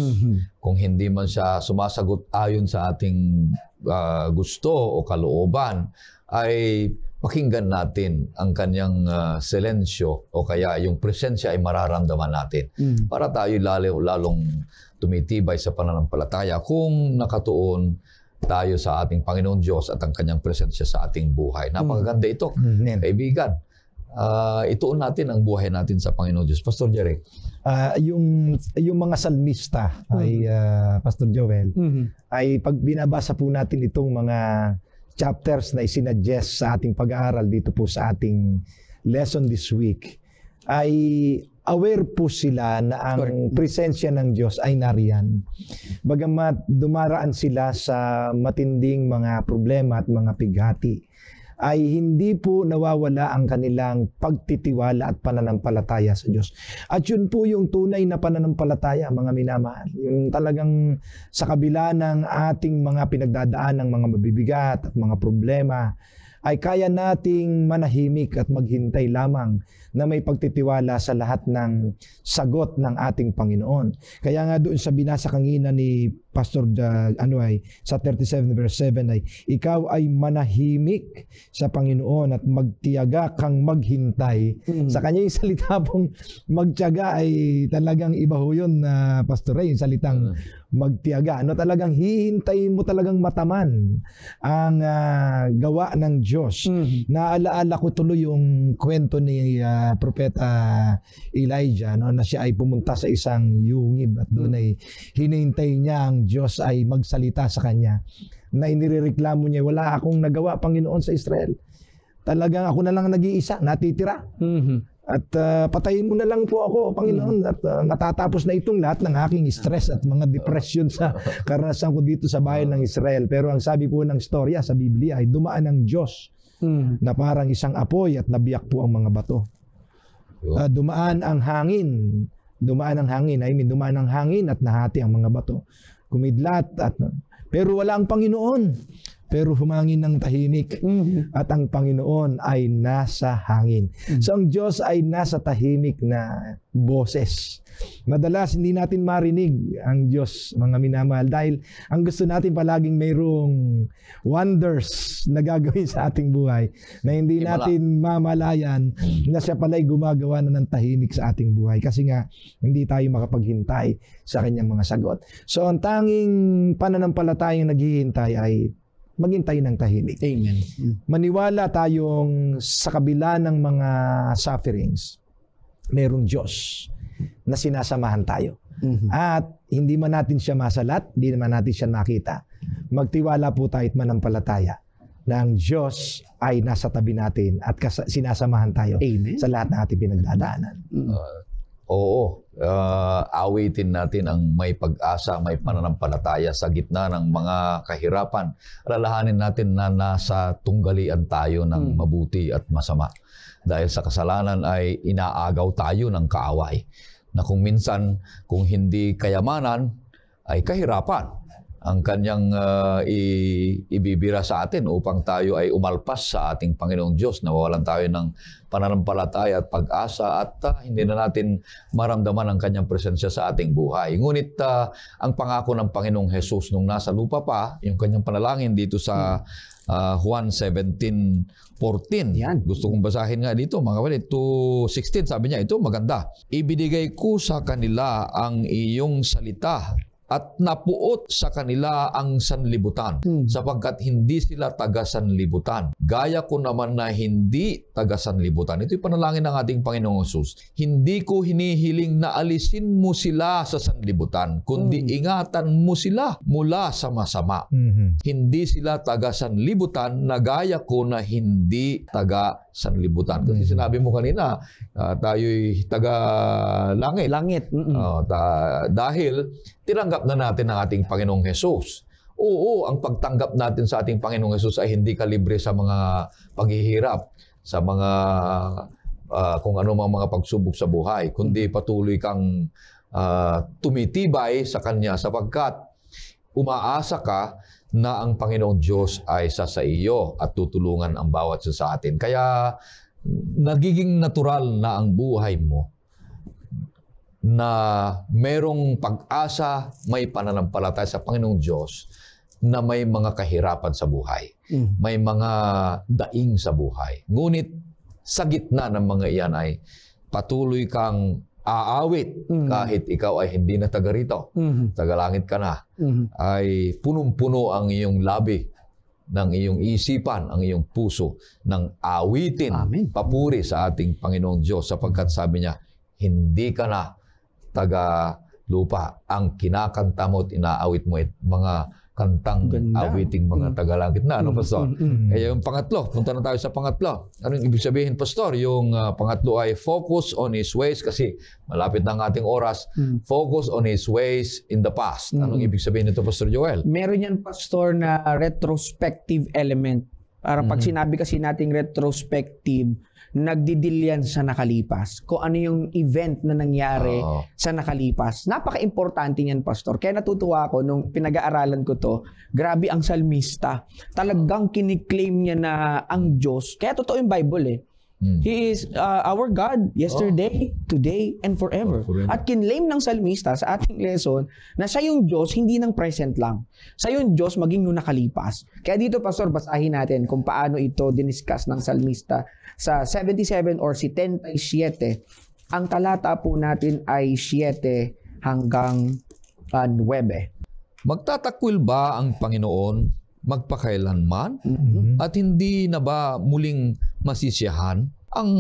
Kung hindi man siya sumasagot ayon sa ating gusto o kalooban, ay pakinggan natin ang kanyang silensyo o kaya yung presensya ay mararamdaman natin para tayo lalong tumitibay sa pananampalataya kung nakatuon tayo sa ating Panginoon Diyos at ang kanyang presensya sa ating buhay. Napakaganda ito, kaibigan. ituon natin ang buhay natin sa Panginoon Diyos. Pastor Jerry. Yung mga salmista ay Pastor Joel, ay pag binabasa po natin itong mga chapters na isinuggest sa ating pag-aaral dito po sa ating lesson this week, ay aware po sila na ang presensya ng Diyos ay nariyan. Bagamat dumaraan sila sa matinding mga problema at mga pighati, ay hindi po nawawala ang kanilang pagtitiwala at pananampalataya sa Diyos. At yun po yung tunay na pananampalataya, mga minamahal. Yung talagang sa kabila ng ating mga pinagdadaan ng mga mabibigat at mga problema, ay kaya nating manahimik at maghintay lamang na may pagtitiwala sa lahat ng sagot ng ating Panginoon. Kaya nga doon sa binasa kanina ni Pastor sa 37 verse 7 ay, ikaw ay manahimik sa Panginoon at magtiyaga kang maghintay. Sa kanya yung salita pong magtiyaga ay talagang iba ho yun, Pastor Ray, yung salitang magtiyaga. Talagang hihintayin mo talagang mataman ang gawa ng Diyos. Naalaala ko tuloy yung kwento ni Propeta Elijah, na siya ay pumunta sa isang yungib at doon ay hinihintay niya ang Diyos ay magsalita sa kanya, na inirereklamo niya, wala akong nagawa, Panginoon, sa Israel. Talagang ako na lang nag-iisa, natitira. At patayin mo na lang po ako, Panginoon, at matatapos na itong lahat ng aking stress at mga depression sa karanasan ko dito sa bayan ng Israel. Pero ang sabi po ng storya sa Biblia ay dumaan ang Diyos na parang isang apoy at nabiyak po ang mga bato. Dumaan ang hangin. Dumaan ang hangin at nahati ang mga bato. Kumidlat pero wala ang Panginoon. Pero humangin ng tahimik at ang Panginoon ay nasa hangin. So ang Diyos ay nasa tahimik na boses. Madalas hindi natin marinig ang Diyos, mga minamahal, dahil ang gusto natin palaging mayroong wonders na gagawin sa ating buhay na hindi natin mamalayan na siya pala'y gumagawa na ng tahimik sa ating buhay kasi nga hindi tayo makapaghintay sa kanyang mga sagot. So ang tanging pananampalatayang naghihintay ay maghintay ng tahimik. Amen. Maniwala tayong sa kabila ng mga sufferings, mayroong Diyos na sinasamahan tayo. At hindi man natin siya masalat, hindi naman natin siya makita. Magtiwala po tayo at manampalataya na ang Diyos ay nasa tabi natin at sinasamahan tayo sa lahat ng ating pinagdadaanan. Awitin natin ang may pag-asa, may pananampalataya sa gitna ng mga kahirapan. Alalahanin natin na nasa tunggalian tayo ng mabuti at masama. Dahil sa kasalanan ay inaagaw tayo ng kaaway. Na kung minsan, kung hindi kayamanan, ay kahirapan ang kanyang ibibira sa atin upang tayo ay umalpas sa ating Panginoong Diyos. Nawawalan tayo ng pananampalataya at pag-asa at hindi na natin maramdaman ang kanyang presensya sa ating buhay. Ngunit ang pangako ng Panginoong Jesus nung nasa lupa pa, yung kanyang panalangin dito sa Juan 17:14. Gusto kong basahin nga dito, mga kapatid. 2:16, sabi niya, ito maganda. Ibinigay ko sa kanila ang iyong salita at napuot sa kanila ang sanlibutan sapagkat hindi sila taga-sanlibutan. Gaya ko naman na hindi taga-sanlibutan. Ito yung panalangin ng ating Panginoong Jesus. Hindi ko hinihiling na alisin mo sila sa sanlibutan, kundi ingatan mo sila mula sa masama. Hindi sila taga-sanlibutan na gaya ko na hindi taga-sanlibutan. Kasi sinabi mo kanina, tayo'y taga-langit. Dahil tinanggap na natin ang ating Panginoong Jesus. Oo, ang pagtanggap natin sa ating Panginoong Jesus ay hindi ka libre sa mga paghihirap, sa mga kung ano mga pagsubok sa buhay, kundi patuloy kang tumitibay sa Kanya sapagkat umaasa ka na ang Panginoong Diyos ay sa iyo at tutulungan ang bawat isa sa atin. Kaya nagiging natural na ang buhay mo na merong pag-asa, may pananampalataya sa Panginoong Diyos na may mga kahirapan sa buhay. May mga daing sa buhay. Ngunit sa gitna ng mga iyan ay patuloy kang aawit kahit ikaw ay hindi na taga rito. Taga langit ka na. Ay punong-puno ang iyong labi ng iyong isipan, ang iyong puso, ng awitin, Amen. papuri sa ating Panginoong Diyos, sapagkat sabi niya, hindi ka na taga lupa. Ang kinakanta mo at inaawit mo ay mga kantang Ganda. awiting mga tagalangit na. Ano, Pastor? Kaya yung pangatlo, punta na tayo sa pangatlo. Anong ibig sabihin, Pastor? Yung pangatlo ay focus on His ways, kasi malapit na ang ating oras. Focus on His ways in the past. Anong ibig sabihin nito, Pastor Joel? Meron yan, Pastor, na retrospective element. Para pag sinabi kasi nating retrospective, nagdidil yan sa nakalipas. Kung ano yung event na nangyari Oo. sa nakalipas. Napaka-importante niyan, Pastor. Kaya natutuwa ako nung pinag-aaralan ko to. Grabe ang salmista. Talagang kiniklaim niya na ang Diyos. Kaya totoo yung Bible eh. He is our God yesterday, today, and forever. Forever. At kinlaim ng salmista sa ating lesson na siya yung Diyos, hindi ng present lang. Siya yung Diyos maging nung nakalipas. Kaya dito, Pastor, basahin natin kung paano ito diniscuss ng salmista sa 77 or si 10:7. Ang talata po natin ay 7 hanggang 9. Magtatakwil ba ang Panginoon magpakailanman? At hindi na ba muling masisiyahan? Ang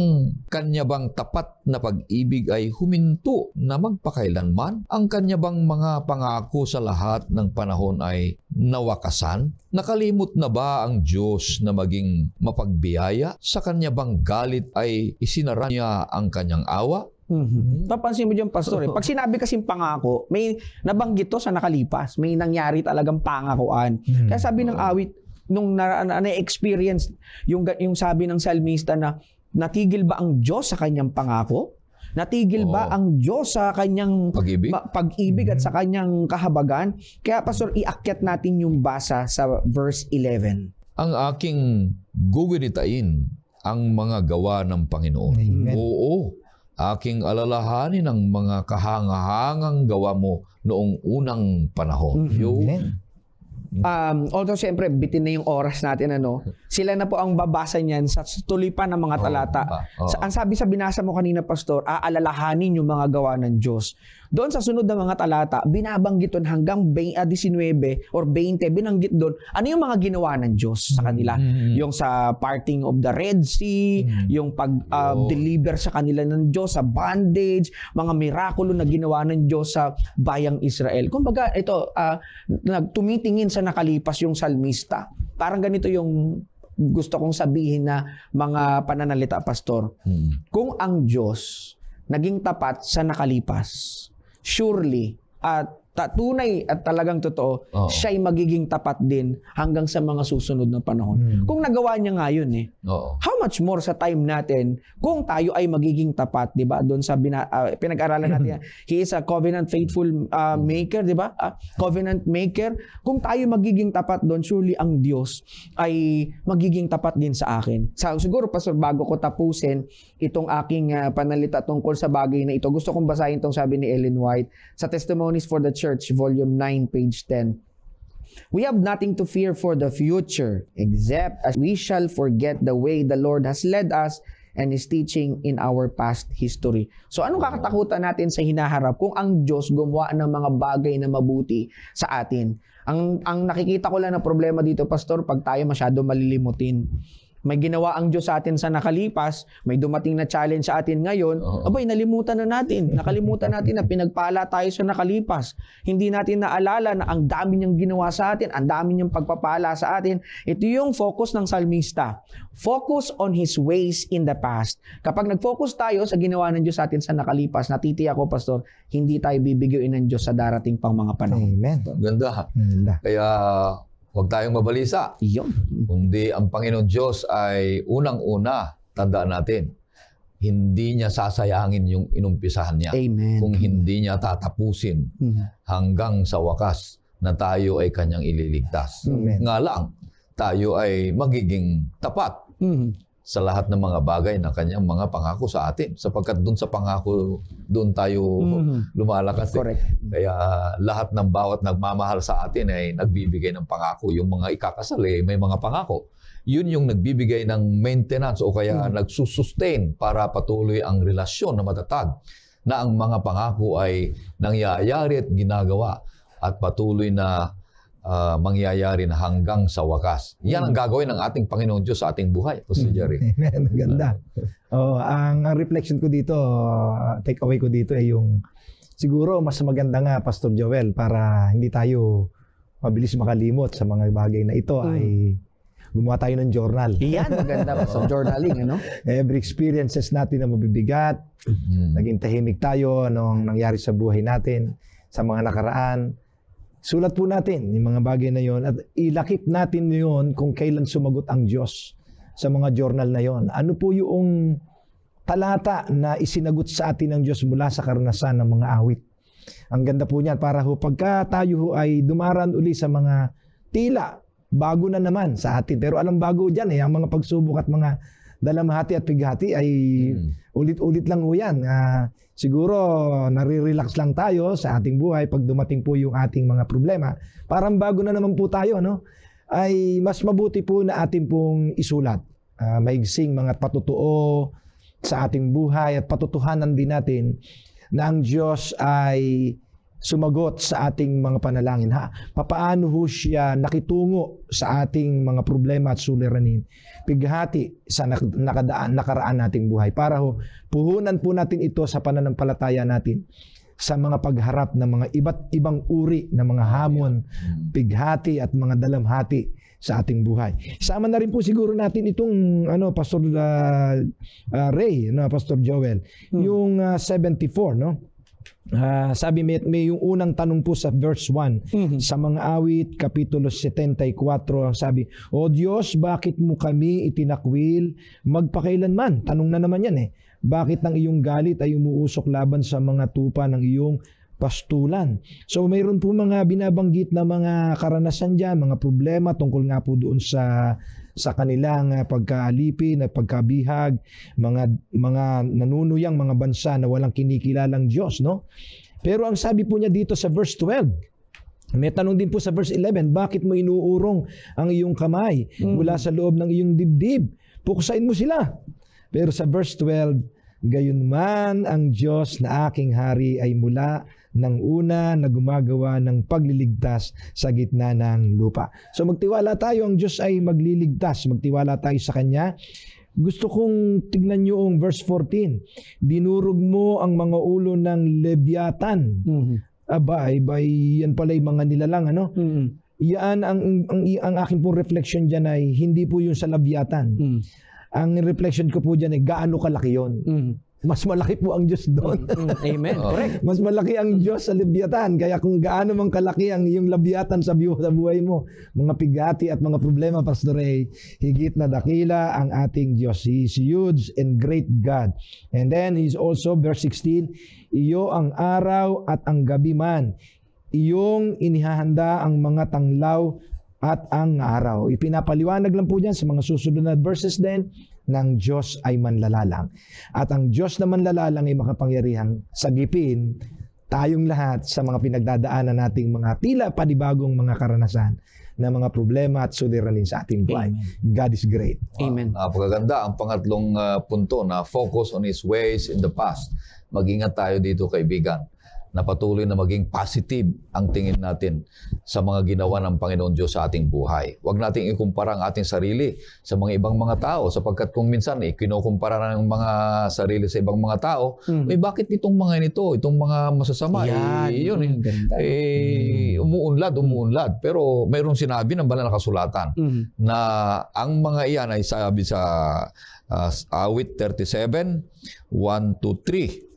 kanya bang tapat na pag-ibig ay huminto na magpakailanman? Ang kanya bang mga pangako sa lahat ng panahon ay nawakasan? Nakalimot na ba ang Diyos na maging mapagbiyaya? Sa kanya bang galit ay isinara niya ang kanyang awa? Papansin mo dyan, Pastor, pag sinabi kasing pangako, may nabanggit to sa nakalipas. May nangyari talagang pangakuan. Kaya sabi ng awit, nung na-experience, yung sabi ng salmista na, natigil ba ang Diyos sa kanyang pangako? Natigil ba ang Diyos sa kanyang Pag-ibig? pag-ibig at sa kanyang kahabagan? Kaya, Pastor, iakyat natin yung basa sa verse 11. Ang aking gugunitain ang mga gawa ng Panginoon. Amen. Oo, aking alalahanin ang mga kahangahangang gawa mo noong unang panahon. Amen. Although siyempre bitin na yung oras natin, sila na po ang babasa niyan sa tuloy pa ng mga talata. Ang sabi sa binasa mo kanina, Pastor, aalalahanin yung mga gawa ng Diyos. Doon sa sunod na mga talata, binabanggit doon hanggang 19 or 20, binanggit doon, ano yung mga ginawa ng Diyos sa kanila. Yung sa parting of the Red Sea, yung pag-deliver sa kanila ng Diyos sa bondage, mga mirakulo na ginawa ng Diyos sa bayang Israel. Kumbaga, ito, tumitingin sa nakalipas yung salmista. Parang ganito yung gusto kong sabihin na mga pananalita, Pastor. Kung ang Diyos naging tapat sa nakalipas, surely at tunay at talagang totoo, siya'y magiging tapat din hanggang sa mga susunod na panahon. Kung nagawa niya ngayon how much more sa time natin kung tayo ay magiging tapat, di ba? Doon sa pinag-aralan natin, He is a covenant faithful maker, di ba? Covenant maker. Kung tayo magiging tapat doon, surely ang Diyos ay magiging tapat din sa akin. Siguro, Pastor, bago ko tapusin itong aking panalita tungkol sa bagay na ito, gusto kong basahin itong sabi ni Ellen White sa Testimonies for the Church, Volume 9, page 10. We have nothing to fear for the future, except as we shall forget the way the Lord has led us and His teaching in our past history. So anong kakatakutan natin sa hinaharap kung ang Diyos gumawa ng mga bagay na mabuti sa atin? Ang nakikita ko lang na problema dito, Pastor, pag tayo masyado malilimutin. May ginawa ang Diyos sa atin sa nakalipas, may dumating na challenge sa atin ngayon, abay, nalimutan na natin. Nakalimutan natin na pinagpala tayo sa nakalipas. Hindi natin naalala na ang dami niyang ginawa sa atin, ang dami niyang pagpapala sa atin. Ito yung focus ng salmista. Focus on His ways in the past. Kapag nag-focus tayo sa ginawa ng Diyos sa atin sa nakalipas, natitiyak ko, Pastor, hindi tayo bibigyan ng Diyos sa darating pang mga panahon. Amen. Ganda. Ganda. Kaya huwag tayong mabalisa. Iyon. Kundi ang Panginoon Diyos ay unang-una, tandaan natin, hindi niya sasayangin yung inumpisahan niya. Amen. Kung hindi niya tatapusin hanggang sa wakas na tayo ay kanyang ililigtas. Amen. Nga lang, tayo ay magiging tapat sa lahat ng mga bagay na kanyang mga pangako sa atin. Sapagkat doon sa pangako, doon tayo lumalakas. Correct. Kaya lahat ng bawat nagmamahal sa atin ay nagbibigay ng pangako. Yung mga ikakasal may mga pangako. Yun yung nagbibigay ng maintenance o kaya nagsusustain para patuloy ang relasyon na matatag na ang mga pangako ay nangyayari at ginagawa at patuloy na mangyayari na hanggang sa wakas. Yan ang gagawin ng ating Panginoon Diyos sa ating buhay, Pastor Jerry. Amen. Ang ganda. Ang reflection ko dito, take away ko dito ay yung siguro mas maganda nga, Pastor Joel, para hindi tayo mabilis makalimot sa mga bagay na ito ay gumawa tayo ng journal. Yan, maganda sa journaling, ano? Every experiences natin na mabibigat, naging tahimik tayo nung nangyari sa buhay natin, sa mga nakaraan. Sulat po natin yung mga bagay na yon at ilakip natin yon kung kailan sumagot ang Diyos sa mga journal na yon. Ano po yung talata na isinagot sa atin ng Diyos mula sa karanasan ng mga awit. Ang ganda po niyan para ho pagka tayo ay dumaran uli sa mga tila bago na naman sa atin. Pero alam bago dyan ang mga pagsubok at mga dalamhati at pighati ay ulit-ulit lang ho yan. Siguro nare-relax lang tayo sa ating buhay pag dumating po yung ating mga problema. Parang bago na naman po tayo, no? Ay mas mabuti po na ating pong isulat. Maigsing mga patutuo sa ating buhay at patutuhanan din natin na ang Diyos ay sumagot sa ating mga panalangin. Papaano ho siya nakitungo sa ating mga problema at suliranin, pighati sa nakaraan nating buhay. Para ho, puhunan po natin ito sa pananampalataya natin sa mga pagharap ng mga iba't ibang uri ng mga hamon, pighati at mga dalamhati sa ating buhay. Sama na rin po siguro natin itong Pastor Ray, Pastor Joel, yung 74, no? Sabi may yung unang tanong po sa verse 1 sa mga awit kapitulo 74, sabi, O Diyos, bakit mo kami itinakwil magpakailanman? Tanong na naman yan bakit ang iyong galit ay umuusok laban sa mga tupa ng iyong pastulan? So mayroon po mga binabanggit na mga karanasan dyan, mga problema tungkol nga po doon sa kanilang pagkaalipin at pagkabihag, mga nanunuyang mga bansa na walang kinikilalang Diyos, no? Pero ang sabi po niya dito sa verse 12, may tanong din po sa verse 11, bakit mo inuurong ang iyong kamay mula sa loob ng iyong dibdib? Puksain mo sila. Pero sa verse 12, gayunman ang Diyos na aking hari ay mula ng una na gumagawa ng pagliligtas sa gitna ng lupa. So magtiwala tayo, ang Diyos ay magliligtas. Magtiwala tayo sa Kanya. Gusto kong tignan nyo ang verse 14. Dinurog mo ang mga ulo ng Leviathan. Aba, yan pala yung mga nilalang, ano? Yan, ang aking pong reflection dyan ay hindi po yung sa Leviathan. Ang reflection ko po dyan ay gaano kalaki yun. Mas malaki po ang Diyos doon. Amen. Correct. Mas malaki ang Diyos sa Leviathan. Kaya kung gaano man kalaki ang iyong Leviathan sa buhay mo, mga pigati at mga problema, Pastor Ray, higit na dakila ang ating Diyos. He is huge and great God. And then He is also, verse 16, iyo ang araw at ang gabi man. Iyong inihahanda ang mga tanglaw at ang araw. Ipinapaliwanag lang po dyan sa mga susunod na verses din ng Diyos ay manlalalang. At ang Diyos na manlalalang ay makapangyarihang sagipin tayong lahat sa mga pinagdadaanan nating mga tila panibagong mga karanasan na mga problema at suliranin sa ating buhay. God is great. Amen. Napakaganda. Ang pangatlong punto na focus on His ways in the past. Mag-ingat tayo dito, kaibigan, na patuloy na maging positive ang tingin natin sa mga ginawa ng Panginoon Diyos sa ating buhay. Huwag nating ikumpara ang ating sarili sa mga ibang mga tao, sapagkat kung minsan kinukumpara ng mga sarili sa ibang mga tao, bakit itong mga itong mga masasama? Umuunlad. Pero mayroong sinabi ng banal na kasulatan na ang mga iyan ay sabi sa awit 37, 1-3.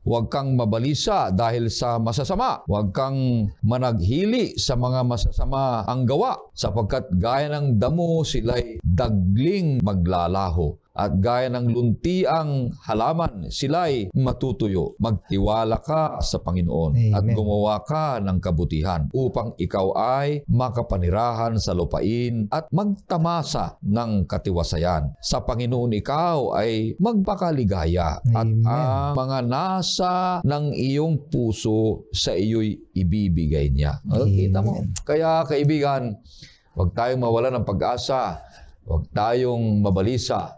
Huwag kang mabalisa dahil sa masasama. Huwag kang managhili sa mga masasama ang gawa, sapagkat gaya ng damo sila'y dagling maglalaho. At gaya ng luntiang halaman, sila'y matutuyo. Magtiwala ka sa Panginoon. Amen. At gumawa ka ng kabutihan upang ikaw ay makapanirahan sa lupain at magtamasa ng katiwasayan. Sa Panginoon ikaw ay magpakaligaya. Amen. At ang mga nasa ng iyong puso sa iyo'y ibibigay niya. Kita mo? Kaya kaibigan, huwag tayong mawala ng pag-asa. Huwag tayong mabalisa.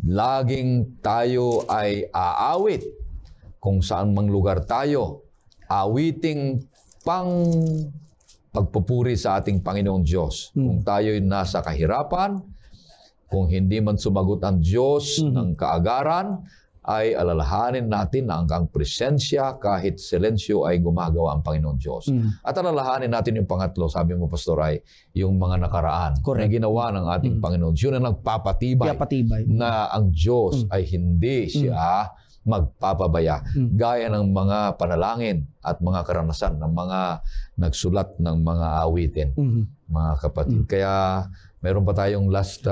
Laging tayo ay aawit kung saan mang lugar tayo. Awiting pagpupuri sa ating Panginoong Diyos. Kung tayo'y nasa kahirapan, kung hindi man sumagot ang Diyos ng kaagaran, ay alalahanin natin na ang presensya kahit silensyo ay gumagawa ang Panginoong Diyos. At alalahanin natin yung pangatlo, sabi mo Pastor Ay, yung mga nakaraan na ginawa ng ating Panginoon. Yun ang nagpapatibay na ang Diyos ay hindi siya magpapabaya. Gaya ng mga panalangin at mga karanasan ng mga nagsulat ng mga awitin, mga kapatid. Kaya meron pa tayong last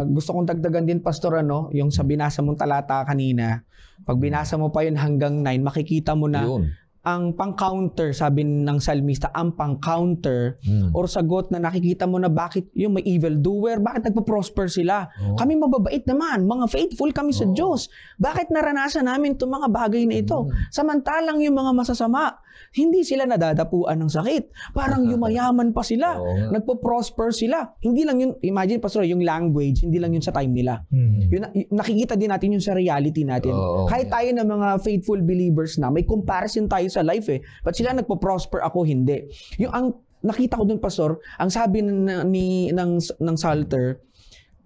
gusto kong dagdagan din, Pastor, yung sa binasa mong talata kanina. Pag binasa mo pa yun hanggang 9, makikita mo na ang pang-counter, sabi ng salmista, ang pang-counter or sagot na nakikita mo na bakit yung may evil doer, bakit nagpo-prosper sila? Kami mababait naman, mga faithful kami sa Diyos. Bakit naranasan namin itong mga bagay na ito? Samantalang yung mga masasama, hindi sila nadadapuan ng sakit. Parang yumayaman pa sila. Nagpo-prosper sila. Hindi lang yun, imagine Pastor, yung language, hindi lang yun sa time nila. Yun, nakikita din natin yun sa reality natin. Kahit tayo na mga faithful believers na, may comparison tayo sa life But sila nagpo-prosper, ako hindi. Yung ang nakita ko dun, Pastor, ang sabi ng Psalter,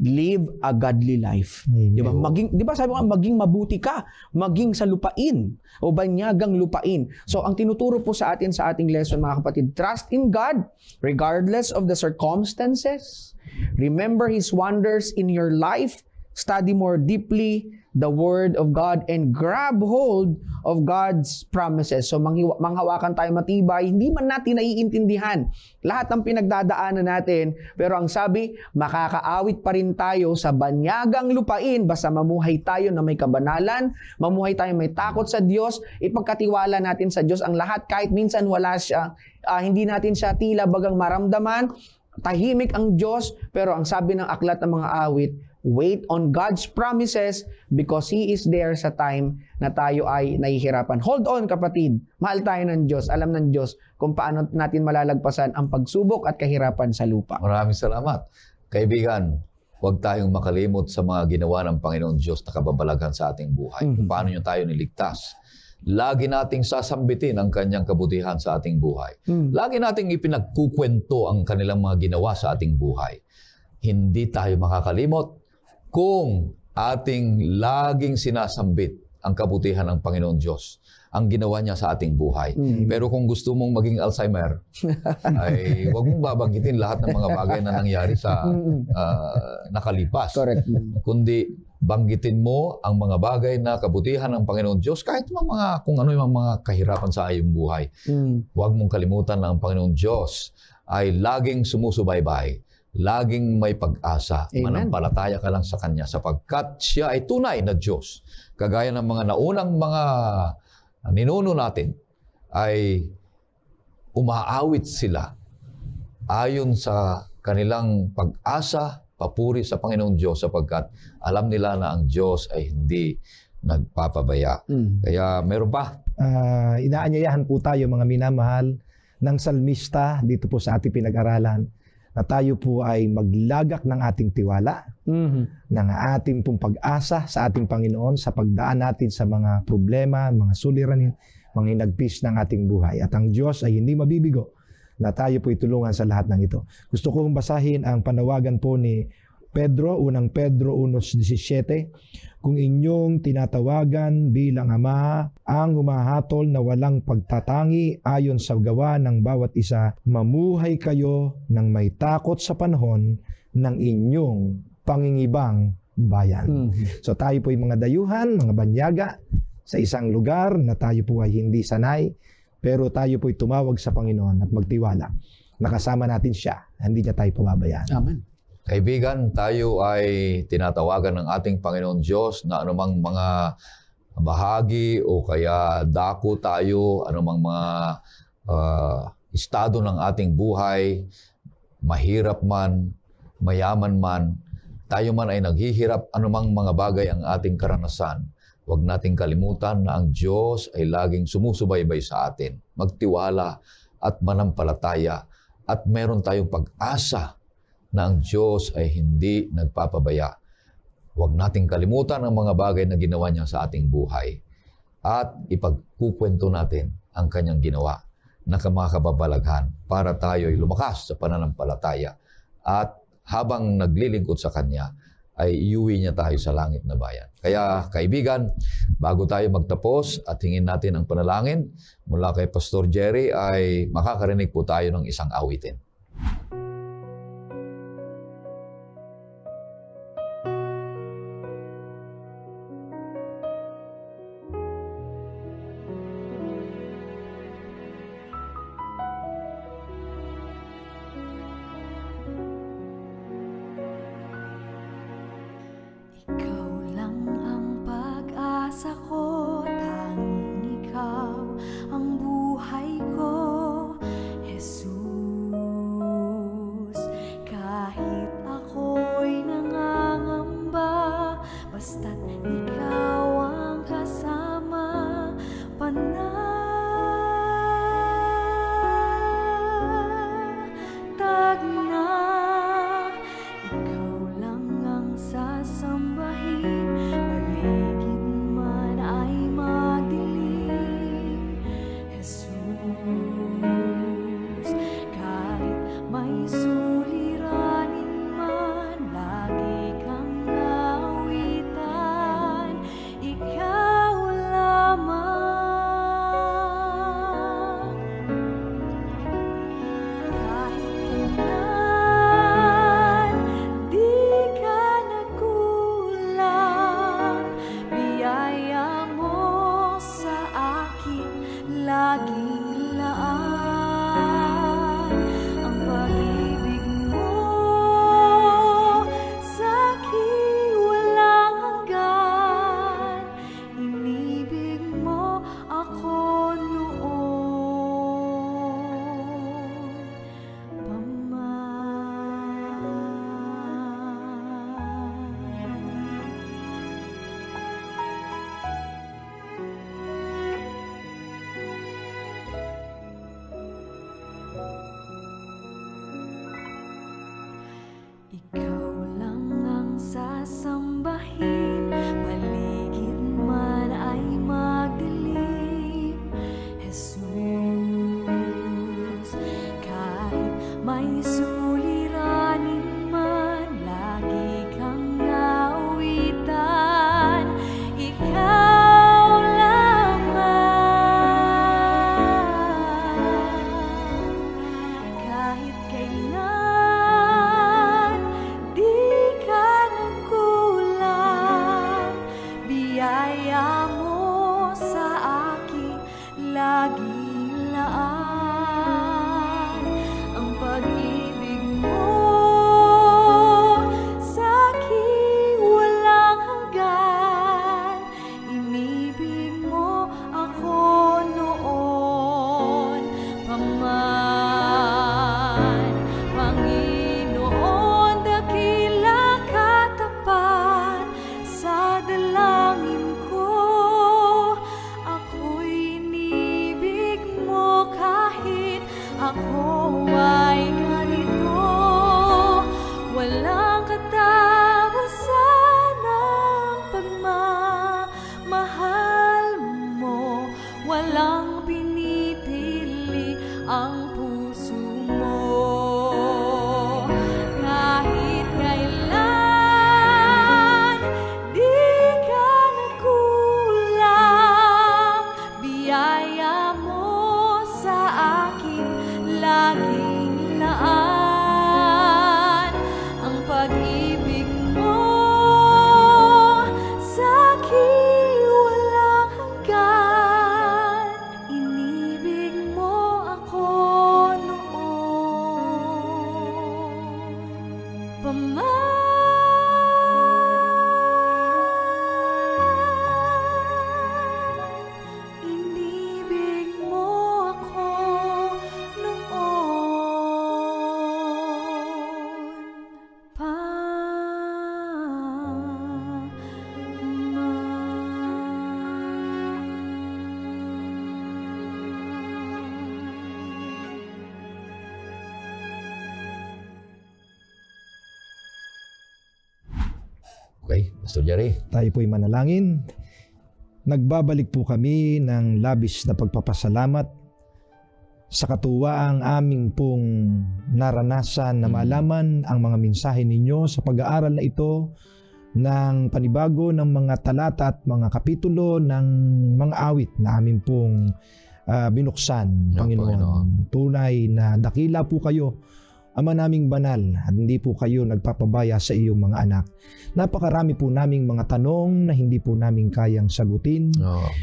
live a godly life. Di ba? Di ba sabi ko, maging mabuti ka, maging sa lupain o banyagang lupain. So ang tinuturo po sa atin sa ating lesson, mga kapatid, trust in God regardless of the circumstances. Remember His wonders in your life. Study more deeply the Word of God and grab hold of God's promises. So manghawakan tayo matibay, hindi man natin naiintindihan lahat ng pinagdadaanan natin, pero ang sabi, makakaawit pa rin tayo sa banyagang lupain basta mamuhay tayo na may kabanalan, mamuhay tayo may takot sa Diyos, ipagkatiwala natin sa Diyos ang lahat kahit minsan wala siya, hindi natin siya tila bagang maramdaman, tahimik ang Diyos, pero ang sabi ng aklat ng mga awit, wait on God's promises because He is there sa time na tayo ay nahihirapan. Hold on, kapatid. Mahal tayo ng Diyos. Alam ng Diyos kung paano natin malalagpasan ang pagsubok at kahirapan sa lupa. Maraming salamat. Kaibigan, huwag tayong makalimot sa mga ginawa ng Panginoon Diyos na kababalaghan sa ating buhay. Kung paano niyo tayo niligtas. Lagi nating sasambitin ang kanyang kabutihan sa ating buhay. Lagi nating ipinagkukwento ang kanilang mga ginawa sa ating buhay. Hindi tayo makakalimot kung ating laging sinasambit ang kabutihan ng Panginoon Diyos, ang ginawa niya sa ating buhay. Pero kung gusto mong maging Alzheimer, ay huwag mong babanggitin lahat ng mga bagay na nangyari sa nakalipas. Correct. Kundi banggitin mo ang mga bagay na kabutihan ng Panginoon Diyos, kahit kung ano yung mga kahirapan sa iyong buhay. Huwag mong kalimutan na ang Panginoon Diyos ay laging sumusubaybay, laging may pag-asa. Manampalataya ka lang sa Kanya sapagkat Siya ay tunay na Diyos. Kagaya ng mga naunang mga ninuno natin ay umaawit sila ayon sa kanilang pag-asa, papuri sa Panginoong Diyos sapagkat alam nila na ang Diyos ay hindi nagpapabaya. Kaya meron pa. Inaanyayahan po tayo, mga minamahal, ng salmista dito po sa ating pinag-aralan, na tayo po ay maglagak ng ating tiwala, ng ating pong pag-asa sa ating Panginoon sa pagdaan natin sa mga problema, mga suliranin, mga hinagpis ng ating buhay. At ang Diyos ay hindi mabibigo na tayo po itulungan sa lahat ng ito. Gusto kong basahin ang panawagan po ni Pedro, unang Pedro 1:17, kung inyong tinatawagan bilang Ama ang humahatol na walang pagtatangi ayon sa gawa ng bawat isa, mamuhay kayo ng may takot sa panahon ng inyong pangingibang bayan. So tayo po ay mga dayuhan, mga banyaga sa isang lugar na tayo po ay hindi sanay, pero tayo po ay tumawag sa Panginoon at magtiwala. Nakasama natin siya, hindi niya tayo pababayaan. Amen. Kaibigan, tayo ay tinatawagan ng ating Panginoon Diyos na anumang mga bahagi o kaya dako tayo, anumang mga estado ng ating buhay, mahirap man, mayaman man, tayo man ay naghihirap, anumang mga bagay ang ating karanasan, huwag nating kalimutan na ang Diyos ay laging sumusubaybay sa atin. Magtiwala at manampalataya at meron tayong pag-asa na ang Diyos ay hindi nagpapabaya. Huwag nating kalimutan ang mga bagay na ginawa niya sa ating buhay at ipagkukwento natin ang kanyang ginawa na makababalaghan para tayo'y lumakas sa pananampalataya at habang naglilingkod sa Kanya, ay iuwi niya tayo sa langit na bayan. Kaya kaibigan, bago tayo magtapos at hingin natin ang panalangin mula kay Pastor Jerry, ay makakarinig po tayo ng isang awitin. Okay, Pastor Jerry. Tayo po'y manalangin. Nagbabalik po kami ng labis na pagpapasalamat sa katuwaang aming pong naranasan na malaman ang mga mensahe ninyo sa pag-aaral na ito ng panibago ng mga talata at mga kapitulo ng mga awit na amin pong binuksan, Panginoon. Tunay na dakila po kayo, Ama naming banal, at hindi po kayo nagpapabaya sa iyong mga anak. Napakarami po naming mga tanong na hindi po namin kayang sagutin,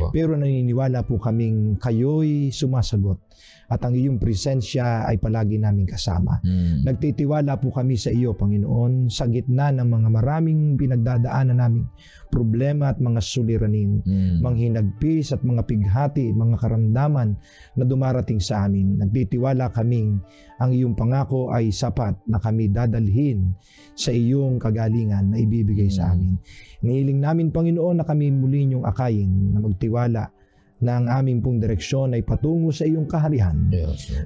pero naniniwala po kaming kayo'y sumasagot at ang iyong presensya ay palagi naming kasama. Nagtitiwala po kami sa iyo, Panginoon, sa gitna ng mga maraming pinagdadaanan naming problema at mga suliranin, manghinagpis at mga pighati, mga karamdaman na dumarating sa amin. Nagtitiwala kaming ang iyong pangako ay sapat na kami dadalhin sa iyong kagalingan na ibibigay sa amin. Nihiling namin, Panginoon, na kami muli niyong akayin na magtiwala na ang aming pong direksyon ay patungo sa iyong kaharian.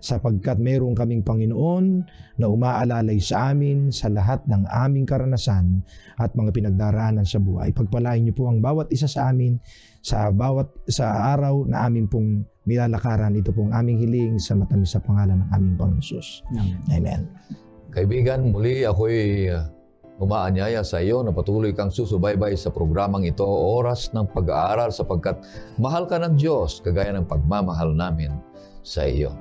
Sapagkat meron kaming Panginoon na umaalalay sa amin sa lahat ng aming karanasan at mga pinagdaraanan sa buhay. Pagpalain niyo po ang bawat isa sa amin sa araw na aming pong nilalakaran. Ito pong aming hiling sa matamis sa pangalan ng aming Panginoon Jesus. Amen. Kaibigan, muli ako'y umaanyaya sa iyo na patuloy kang susubaybay sa programang ito, Oras ng Pag-aaral, sapagkat mahal ka ng Diyos kagaya ng pagmamahal namin sa iyo.